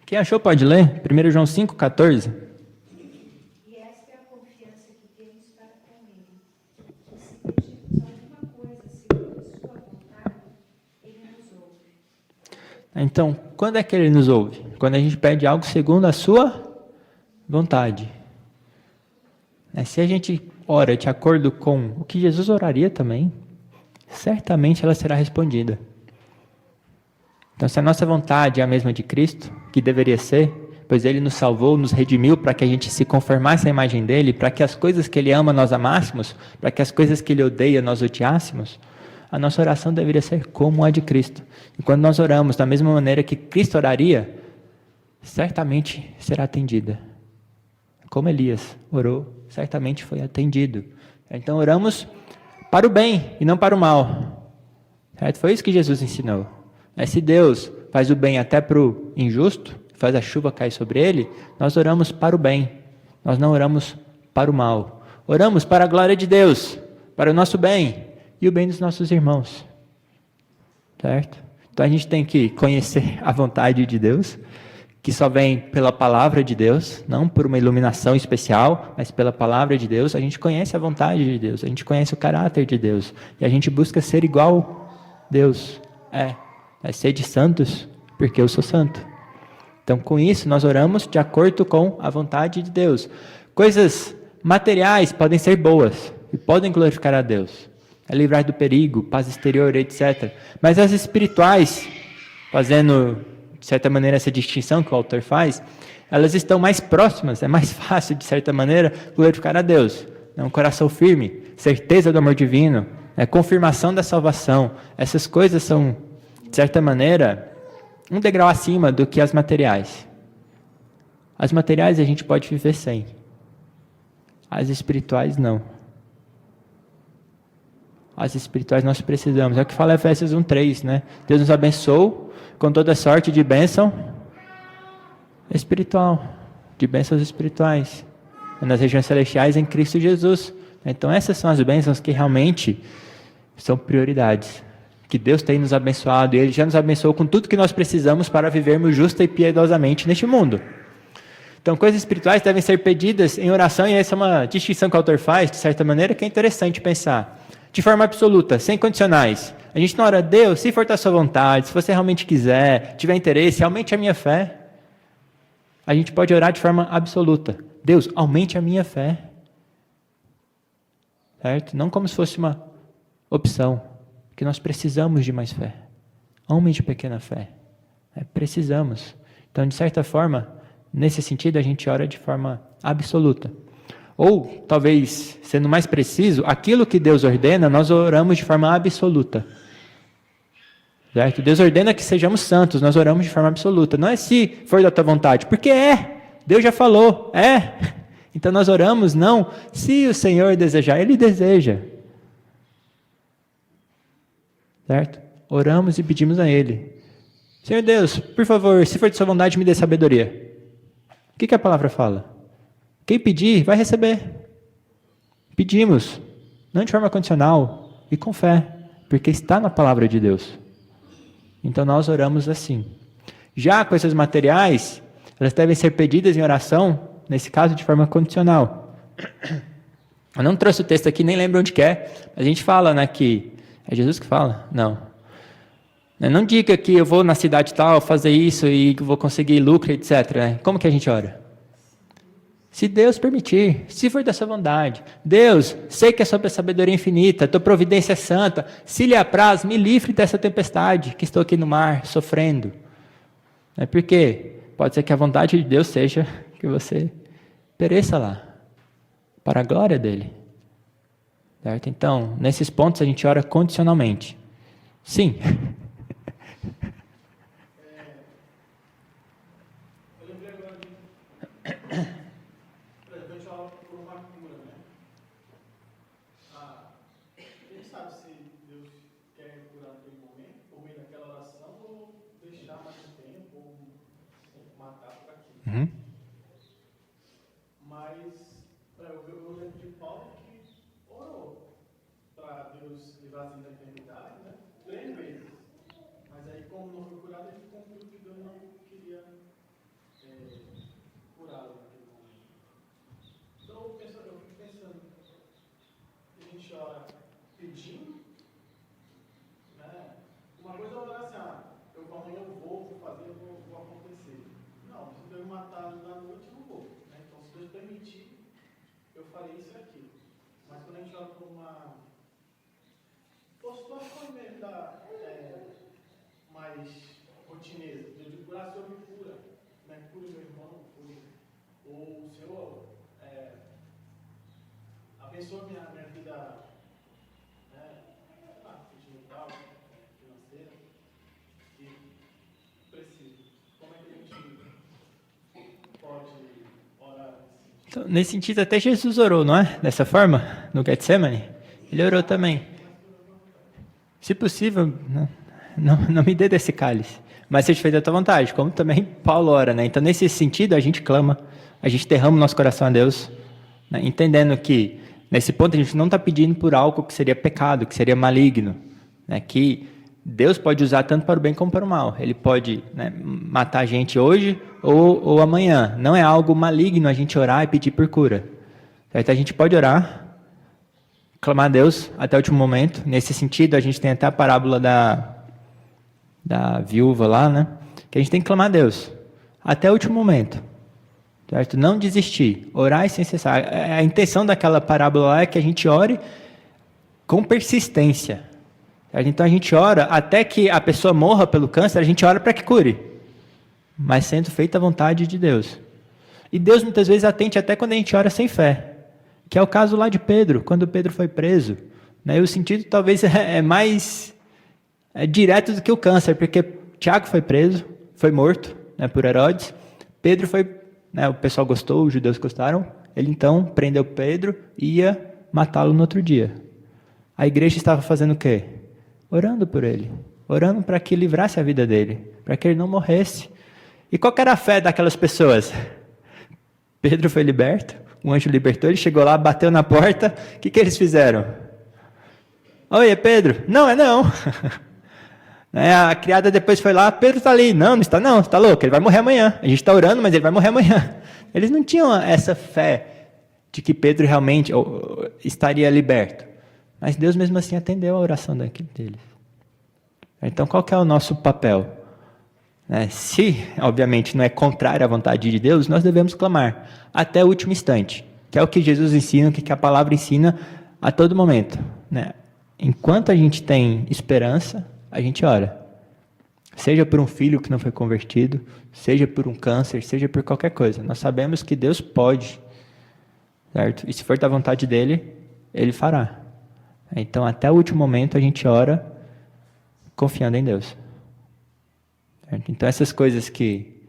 Quem achou pode ler? 1 João 5, 14. Então, quando é que Ele nos ouve? Quando a gente pede algo segundo a sua vontade. Se a gente ora de acordo com o que Jesus oraria também, certamente ela será respondida. Então, se a nossa vontade é a mesma de Cristo, que deveria ser, pois Ele nos salvou, nos redimiu para que a gente se conformasse à imagem dEle, para que as coisas que Ele ama nós amássemos, para que as coisas que Ele odeia nós odiássemos, a nossa oração deveria ser como a de Cristo. E quando nós oramos da mesma maneira que Cristo oraria, certamente será atendida. Como Elias orou, certamente foi atendido. Então oramos para o bem e não para o mal. Certo? Foi isso que Jesus ensinou. Se Deus faz o bem até para o injusto, faz a chuva cair sobre ele, nós oramos para o bem. Nós não oramos para o mal. Oramos para a glória de Deus, para o nosso bem e o bem dos nossos irmãos. Certo? Então a gente tem que conhecer a vontade de Deus, que só vem pela palavra de Deus, não por uma iluminação especial, mas pela palavra de Deus. A gente conhece a vontade de Deus, a gente conhece o caráter de Deus, e a gente busca ser igual a Deus. Sede santos, porque eu sou santo. Então, com isso, nós oramos de acordo com a vontade de Deus. Coisas materiais podem ser boas e podem glorificar a Deus. Livrar do perigo, paz exterior, etc. Mas as espirituais, fazendo de certa maneira essa distinção que o autor faz, elas estão mais próximas, é mais fácil de certa maneira glorificar a Deus. Um coração firme, certeza do amor divino, confirmação da salvação. Essas coisas são, de certa maneira, um degrau acima do que as materiais. As materiais a gente pode viver sem. As espirituais não. As espirituais nós precisamos. É o que fala Efésios 1:3, né? Deus nos abençoou com toda sorte de bênção espiritual, de bênçãos espirituais, nas regiões celestiais em Cristo Jesus. Então essas são as bênçãos que realmente são prioridades, que Deus tem nos abençoado, e Ele já nos abençoou com tudo que nós precisamos para vivermos justa e piedosamente neste mundo. Então coisas espirituais devem ser pedidas em oração, e essa é uma distinção que o autor faz, de certa maneira, que é interessante pensar. De forma absoluta, sem condicionais. A gente não ora, Deus, se for da sua vontade, se você realmente quiser, tiver interesse, aumente a minha fé. A gente pode orar de forma absoluta. Deus, aumente a minha fé. Certo? Não como se fosse uma opção, porque nós precisamos de mais fé. Homem de pequena fé. Precisamos. Então, de certa forma, nesse sentido, a gente ora de forma absoluta. Ou, talvez, sendo mais preciso, aquilo que Deus ordena, nós oramos de forma absoluta. Certo? Deus ordena que sejamos santos, nós oramos de forma absoluta. Não é se for da tua vontade, porque Deus já falou, Então nós oramos não se o Senhor desejar, Ele deseja. Certo? Oramos e pedimos a Ele. Senhor Deus, por favor, se for de sua vontade, me dê sabedoria. O que a palavra fala? Quem pedir, vai receber. Pedimos, não de forma condicional, e com fé, porque está na palavra de Deus. Então nós oramos assim. Já coisas materiais, elas devem ser pedidas em oração, nesse caso de forma condicional. Eu não trouxe o texto aqui, nem lembro onde que é. A gente fala, que é Jesus que fala? Não. Não diga que eu vou na cidade tal fazer isso e vou conseguir lucro, etc. Como que a gente ora? Se Deus permitir, se for da sua vontade. Deus, sei que é sobre a sabedoria infinita, tua providência é santa. Se lhe apraz, me livre dessa tempestade que estou aqui no mar, sofrendo. Porque pode ser que a vontade de Deus seja que você pereça lá, para a glória dele. Certo? Então, nesses pontos a gente ora condicionalmente. Sim. Mas eu lembro de Paulo que orou para Deus livrar da enfermidade, 3 vezes. Mas aí, como não foi curado, ele concluiu que Deus não queria curá-lo naquele momento. Então eu fico pensando, a gente ora pedindo, uma coisa é orar assim, amanhã eu vou fazer, vou acontecer. Não, se Deus matar na noite, eu não vou. Então, se Deus permitir, eu farei isso e aquilo. Mas quando a gente olha para por situações mesmo mais rotineiras, Deus de curar, Senhor me cura. né, cure meu irmão, ou o Senhor abençoa minha vida, né, sentimental, financeira, e preciso. Como é que a gente pode orar assim? Então, nesse sentido, até Jesus orou, não é? Dessa forma, no Getsemane. Ele orou também. Se possível, não me dê desse cálice, mas seja feita a tua vontade, como também Paulo ora, né? Então, nesse sentido, a gente clama, a gente derrama o nosso coração a Deus, né? Entendendo que, nesse ponto, a gente não está pedindo por algo que seria pecado, que seria maligno, né? Que Deus pode usar tanto para o bem como para o mal. Ele pode, né, matar a gente hoje ou amanhã. Não é algo maligno a gente orar e pedir por cura. Certo? A gente pode orar, clamar a Deus até o último momento. Nesse sentido, a gente tem até a parábola da viúva lá, né? Que a gente tem que clamar a Deus até o último momento. Certo? Não desistir, orar sem cessar. A intenção daquela parábola lá é que a gente ore com persistência. Certo? Então a gente ora até que a pessoa morra pelo câncer, a gente ora para que cure, mas sendo feita a vontade de Deus. E Deus muitas vezes atende até quando a gente ora sem fé. Que é o caso lá de Pedro, quando Pedro foi preso. Né? E o sentido talvez é mais direto do que o câncer, porque Tiago foi preso, foi morto, né, por Herodes. Pedro foi, né, o pessoal gostou, os judeus gostaram. Ele então prendeu Pedro e ia matá-lo no outro dia. A igreja estava fazendo o quê? Orando por ele, orando para que livrasse a vida dele, para que ele não morresse. E qual que era a fé daquelas pessoas? Pedro foi liberto. O anjo libertou, ele chegou lá, bateu na porta. O que eles fizeram? Oi, é Pedro? Não, é não. A criada depois foi lá, Pedro está ali. Não está não, está louco, ele vai morrer amanhã. A gente está orando, mas ele vai morrer amanhã. Eles não tinham essa fé de que Pedro realmente estaria liberto. Mas Deus mesmo assim atendeu a oração deles. Então qual que é o nosso papel? Se, obviamente, não é contrário à vontade de Deus, nós devemos clamar até o último instante, que é o que Jesus ensina, o que a palavra ensina a todo momento. Né? Enquanto a gente tem esperança, a gente ora. Seja por um filho que não foi convertido, seja por um câncer, seja por qualquer coisa. Nós sabemos que Deus pode, certo? E se for da vontade dele, ele fará. Então, até o último momento, a gente ora confiando em Deus. Então essas coisas que,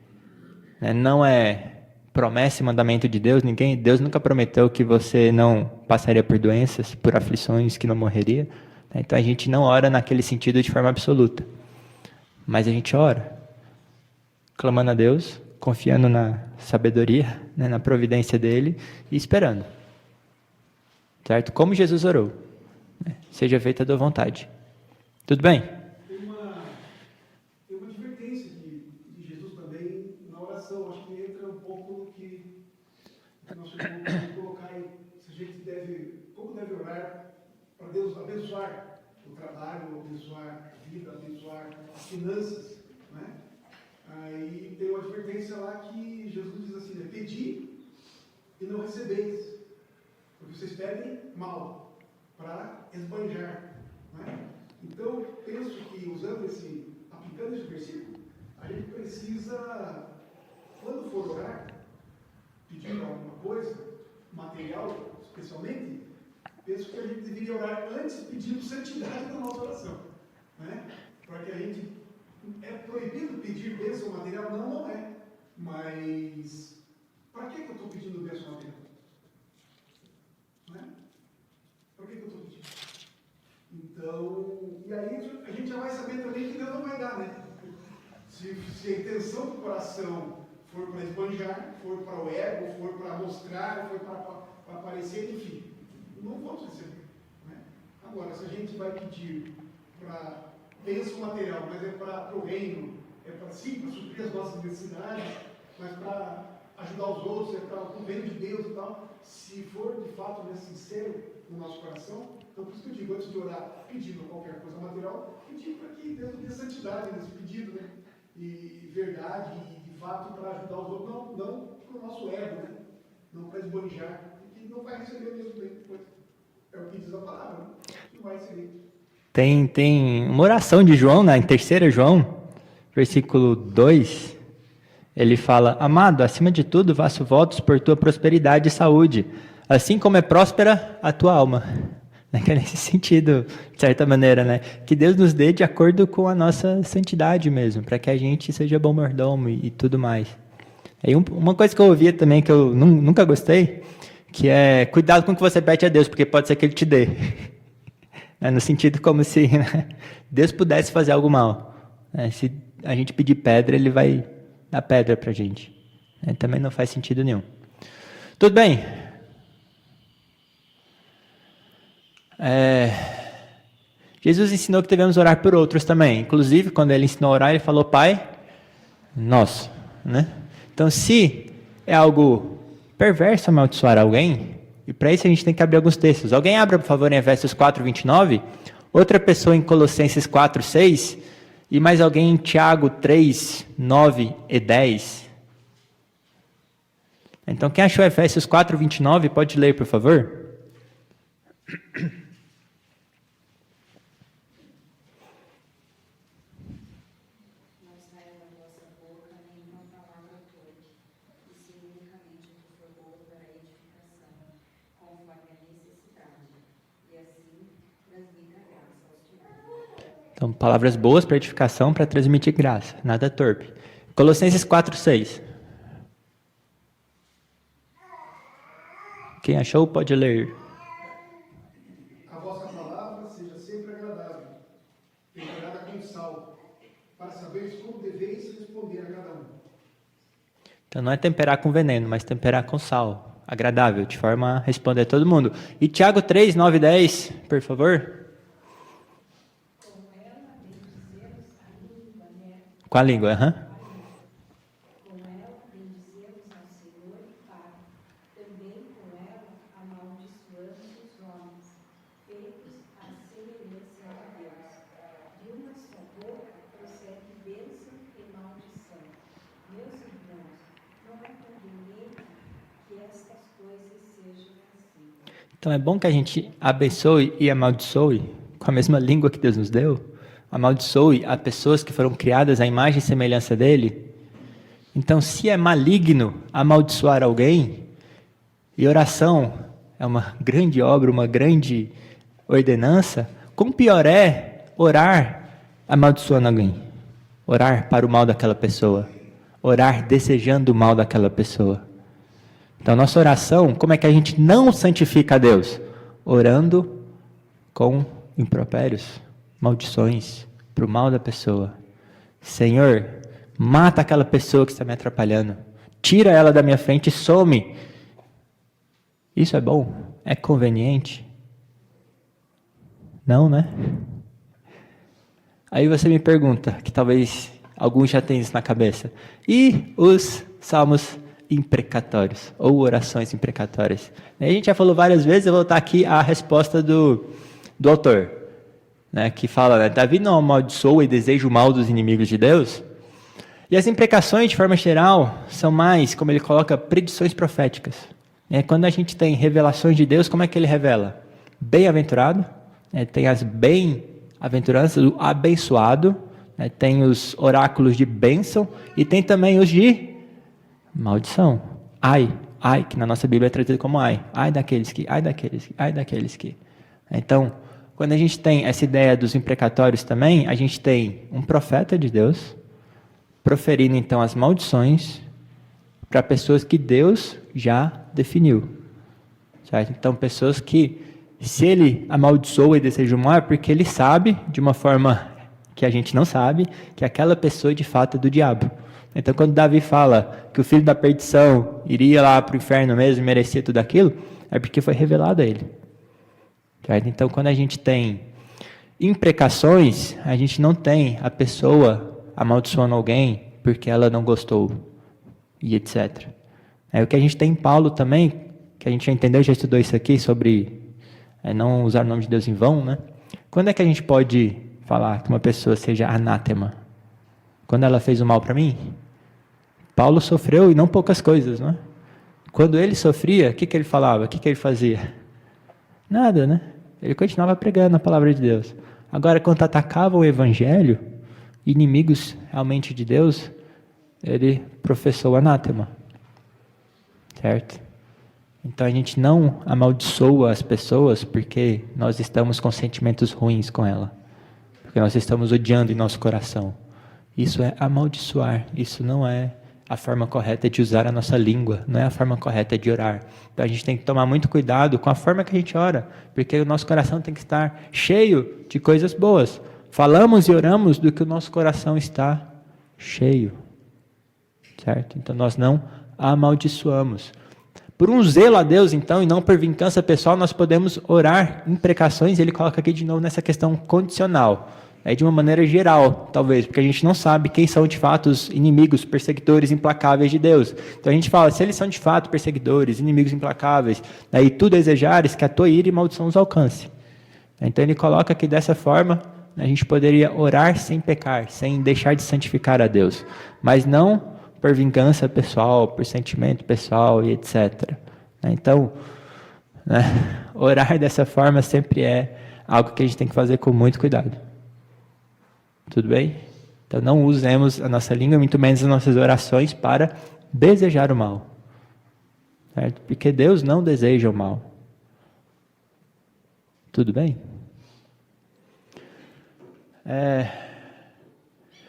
né, não é promessa e mandamento de Deus, Deus nunca prometeu que você não passaria por doenças, por aflições, que não morreria. Né? Então a gente não ora naquele sentido de forma absoluta, mas a gente ora, clamando a Deus, confiando na sabedoria, né, na providência dele e esperando. Certo? Como Jesus orou. Né? Seja feita a tua vontade. Tudo bem? Como deve orar para Deus abençoar o trabalho, abençoar a vida, abençoar as finanças, né? Aí tem uma advertência lá que Jesus diz assim, né? Pedi e não recebeis, porque vocês pedem mal, para esbanjar, né? Então, penso que aplicando esse versículo, a gente precisa, quando for orar, pedindo alguma coisa, material, especialmente, penso que a gente deveria orar antes pedindo santidade na nossa oração, né? Para que a gente... É proibido pedir bênção material? Não é. Mas, para que eu estou pedindo bênção material? Né? Para que eu estou pedindo? Então, e aí a gente já vai saber também que Deus não vai dar, né? Se a intenção do coração for para esbanjar, for para o ego, for para mostrar, for para aparecer, enfim, não vamos receber. Né? Agora, se a gente vai pedir para bênção material, mas é para o reino, é para sim, para suprir as nossas necessidades, mas para ajudar os outros, é para o reino de Deus e tal, se for de fato, né, sincero no nosso coração, então por isso que eu digo, antes de orar pedindo qualquer coisa material, pedir para que Deus dê santidade nesse pedido, né? E verdade, e de fato para ajudar os outros, não para o nosso ego, né? Não para esbanjar, porque não vai receber mesmo bem depois. É o que diz a palavra, né? Não vai receber. Tem uma oração de João, em 3 João, versículo 2, Ele fala: amado, acima de tudo, faço votos por tua prosperidade e saúde, assim como é próspera a tua alma. Que é nesse sentido, de certa maneira, né? Que Deus nos dê de acordo com a nossa santidade mesmo, para que a gente seja bom mordomo e tudo mais. Aí uma coisa que eu ouvia também, que eu nunca gostei, que é cuidado com o que você pede a Deus, porque pode ser que Ele te dê. No sentido como se, né, Deus pudesse fazer algo mal. Se a gente pedir pedra, Ele vai dar pedra para a gente. Também não faz sentido nenhum. Tudo bem. Jesus ensinou que devemos orar por outros também. Inclusive, quando Ele ensinou a orar, Ele falou: Pai nosso. Né? Então, se é algo perverso amaldiçoar alguém, e para isso a gente tem que abrir alguns textos. Alguém abra, por favor, em Efésios 4, 29. Outra pessoa em Colossenses 4, 6. E mais alguém em Tiago 3, 9 e 10. Então, quem achou Efésios 4, 29, pode ler, por favor. Então, palavras boas para edificação, para transmitir graça, nada torpe. Colossenses 4, 6. Quem achou pode ler. A vossa palavra seja sempre agradável, temperada com sal, para saberes como deveis responder a cada um. Então não é temperar com veneno, mas temperar com sal, agradável, de forma a responder a todo mundo. E Tiago 3, 9 e 10, por favor. Com a língua, aham. Com ela bendizemos ao Senhor e Pai, também com ela amaldiçoamos os homens, feitos à semelhança de Deus. De uma só boca procede bênção e maldição. Meus irmãos, não é conveniente que estas coisas sejam assim. Então é bom que a gente abençoe e amaldiçoe com a mesma língua que Deus nos deu. Amaldiçoe a pessoas que foram criadas à imagem e semelhança dele. Então, se é maligno amaldiçoar alguém, e oração é uma grande obra, uma grande ordenança, quão pior é orar amaldiçoando alguém? Orar para o mal daquela pessoa. Orar desejando o mal daquela pessoa. Então, nossa oração, como é que a gente não santifica a Deus? Orando com impropérios, maldições, para o mal da pessoa. Senhor, mata aquela pessoa que está me atrapalhando. Tira ela da minha frente e some. Isso é bom? É conveniente? Não, né? Aí você me pergunta, que talvez alguns já tenham isso na cabeça. E os salmos imprecatórios, ou orações imprecatórias? A gente já falou várias vezes, eu vou voltar aqui à resposta do autor, né, que fala, né, Davi não amaldiçoa e deseja o mal dos inimigos de Deus. E as imprecações, de forma geral, são mais, como ele coloca, predições proféticas. Quando a gente tem revelações de Deus, como é que ele revela? Bem-aventurado, tem as bem-aventuranças, o abençoado, tem os oráculos de bênção e tem também os de maldição. Ai, que na nossa Bíblia é traduzido como ai daqueles que. Então, quando a gente tem essa ideia dos imprecatórios também, a gente tem um profeta de Deus proferindo então as maldições para pessoas que Deus já definiu. Certo? Então, pessoas que, se ele amaldiçoa e deseja o mal, é porque ele sabe, de uma forma que a gente não sabe, que aquela pessoa de fato é do diabo. Então, quando Davi fala que o filho da perdição iria lá para o inferno mesmo e merecia tudo aquilo, é porque foi revelado a ele. Certo? Então, quando a gente tem imprecações, a gente não tem a pessoa amaldiçoando alguém porque ela não gostou, e etc. O que a gente tem em Paulo também, que a gente já entendeu, já estudou isso aqui, sobre não usar o nome de Deus em vão, né? Quando é que a gente pode falar que uma pessoa seja anátema? Quando ela fez o mal para mim? Paulo sofreu e não poucas coisas, não é? Quando ele sofria, o que ele falava? O que ele fazia? Nada, né? Ele continuava pregando a palavra de Deus. Agora, quando atacavam o evangelho, inimigos realmente de Deus, ele professou anátema. Certo? Então a gente não amaldiçoa as pessoas porque nós estamos com sentimentos ruins com ela. Porque nós estamos odiando em nosso coração. Isso é amaldiçoar. Isso não é a forma correta de usar a nossa língua. Não é a forma correta de orar. Então a gente tem que tomar muito cuidado com a forma que a gente ora. Porque o nosso coração tem que estar cheio de coisas boas. Falamos e oramos do que o nosso coração está cheio. Certo? Então nós não amaldiçoamos. Por um zelo a Deus, então, e não por vingança pessoal, nós podemos orar imprecações. Ele coloca aqui de novo nessa questão condicional. De uma maneira geral, talvez, porque a gente não sabe quem são de fato os inimigos, perseguidores implacáveis de Deus. Então a gente fala, se eles são de fato perseguidores, inimigos implacáveis, daí tu desejares que a tua ira e maldição os alcance. Então ele coloca que dessa forma a gente poderia orar sem pecar, sem deixar de santificar a Deus, mas não por vingança pessoal, por sentimento pessoal e etc. Então, orar dessa forma sempre é algo que a gente tem que fazer com muito cuidado. Tudo bem? Então não usemos a nossa língua, muito menos as nossas orações, para desejar o mal. Certo? Porque Deus não deseja o mal. Tudo bem?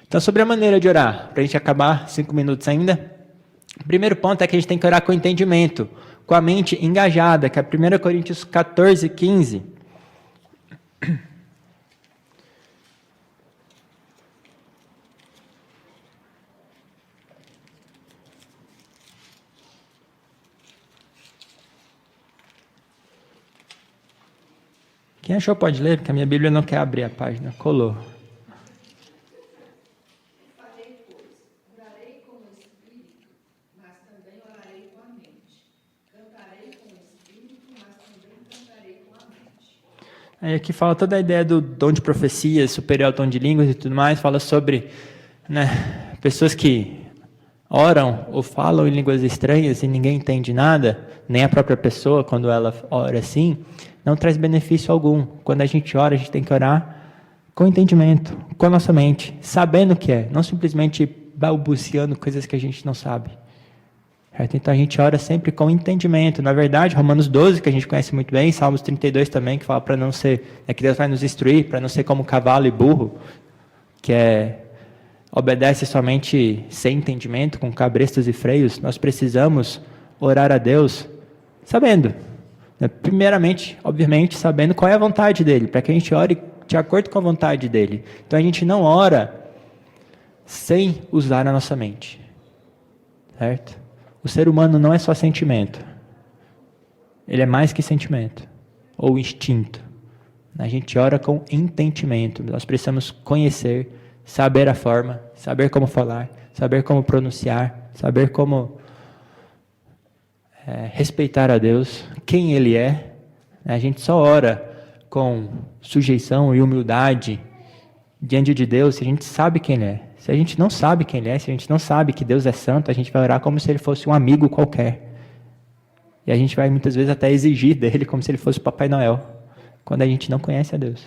Então, sobre a maneira de orar, para a gente acabar 5 minutos ainda, o primeiro ponto é que a gente tem que orar com entendimento, com a mente engajada, que é 1 Coríntios 14, 15. Quem achou pode ler, porque a minha Bíblia não quer abrir a página, colou. Aí aqui fala toda a ideia do dom de profecia, superior ao dom de línguas e tudo mais, fala sobre pessoas que oram ou falam em línguas estranhas e ninguém entende nada, nem a própria pessoa quando ela ora assim, não traz benefício algum. Quando a gente ora, a gente tem que orar com entendimento, com a nossa mente, sabendo o que é, não simplesmente balbuciando coisas que a gente não sabe. Certo? Então a gente ora sempre com entendimento. Na verdade, Romanos 12, que a gente conhece muito bem, Salmos 32 também, que fala para não ser, que Deus vai nos instruir, para não ser como cavalo e burro, que obedece somente sem entendimento, com cabrestos e freios. Nós precisamos orar a Deus sabendo. Primeiramente, obviamente, sabendo qual é a vontade dEle, para que a gente ore de acordo com a vontade dEle. Então a gente não ora sem usar a nossa mente. Certo? O ser humano não é só sentimento. Ele é mais que sentimento. Ou instinto. A gente ora com entendimento. Nós precisamos conhecer, saber a forma, saber como falar, saber como pronunciar, saber como respeitar a Deus, quem Ele é. A gente só ora com sujeição e humildade diante de Deus se a gente sabe quem Ele é. Se a gente não sabe quem Ele é, se a gente não sabe que Deus é santo, a gente vai orar como se Ele fosse um amigo qualquer. E a gente vai muitas vezes até exigir dEle como se Ele fosse o Papai Noel, quando a gente não conhece a Deus.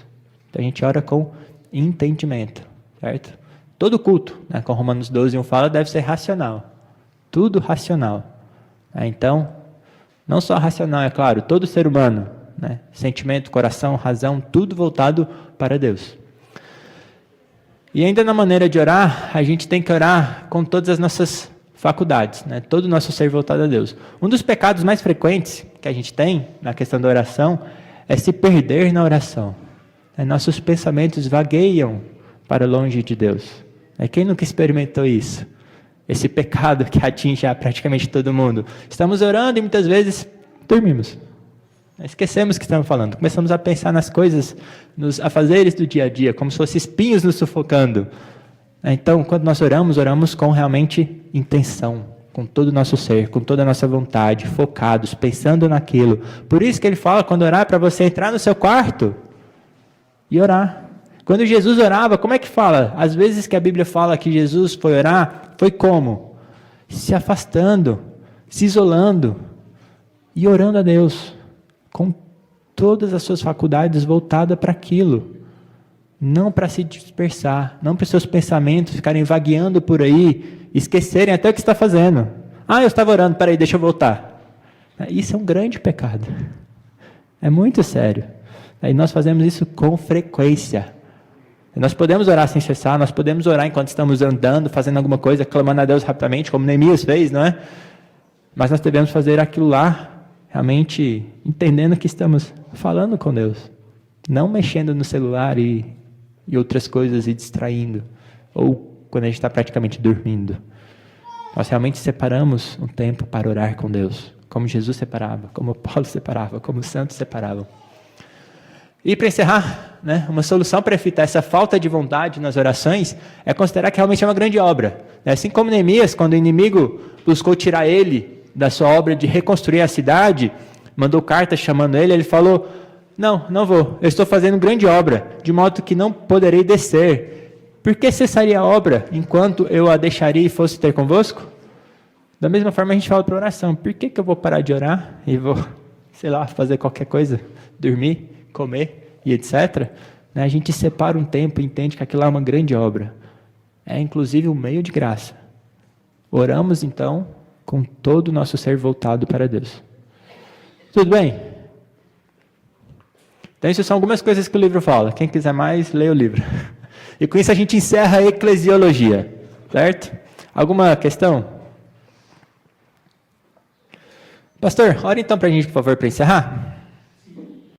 Então a gente ora com entendimento, certo? Todo culto, como Romanos 12, 1 fala, deve ser racional. Tudo racional. Então, não só racional, é claro, todo ser humano, sentimento, coração, razão, tudo voltado para Deus. E ainda na maneira de orar, a gente tem que orar com todas as nossas faculdades, todo o nosso ser voltado a Deus. Um dos pecados mais frequentes que a gente tem na questão da oração é se perder na oração. Nossos pensamentos vagueiam para longe de Deus. Quem nunca experimentou isso? Esse pecado que atinge praticamente todo mundo. Estamos orando e muitas vezes dormimos. Esquecemos o que estamos falando. Começamos a pensar nas coisas, nos afazeres do dia a dia, como se fossem espinhos nos sufocando. Então, quando nós oramos, oramos com realmente intenção, com todo o nosso ser, com toda a nossa vontade, focados, pensando naquilo. Por isso que ele fala, quando orar, para você entrar no seu quarto e orar. Quando Jesus orava, como é que fala? Às vezes que a Bíblia fala que Jesus foi orar, foi como? Se afastando, se isolando e orando a Deus, com todas as suas faculdades voltadas para aquilo. Não para se dispersar, não para os seus pensamentos ficarem vagueando por aí, esquecerem até o que está fazendo. Eu estava orando, peraí, deixa eu voltar. Isso é um grande pecado. É muito sério. E nós fazemos isso com frequência. Nós podemos orar sem cessar, nós podemos orar enquanto estamos andando, fazendo alguma coisa, clamando a Deus rapidamente, como Neemias fez, não é? Mas nós devemos fazer aquilo lá, realmente entendendo que estamos falando com Deus. Não mexendo no celular e outras coisas e distraindo. Ou quando a gente está praticamente dormindo. Nós realmente separamos um tempo para orar com Deus. Como Jesus separava, como Paulo separava, como os santos separavam. E para encerrar, uma solução para evitar essa falta de vontade nas orações é considerar que realmente é uma grande obra. Assim como Neemias, quando o inimigo buscou tirar ele da sua obra de reconstruir a cidade, mandou carta chamando ele falou, não vou, eu estou fazendo grande obra, de modo que não poderei descer. Por que cessaria a obra, enquanto eu a deixaria e fosse ter convosco? Da mesma forma a gente fala para oração, por que eu vou parar de orar e vou, fazer qualquer coisa, dormir, comer e etc. A gente separa um tempo e entende que aquilo é uma grande obra. É inclusive um meio de graça. Oramos então com todo o nosso ser voltado para Deus. Tudo bem? Então isso são algumas coisas que o livro fala. Quem quiser mais, leia o livro. E com isso a gente encerra a eclesiologia. Certo? Alguma questão? Pastor, ora então para a gente, por favor, para encerrar.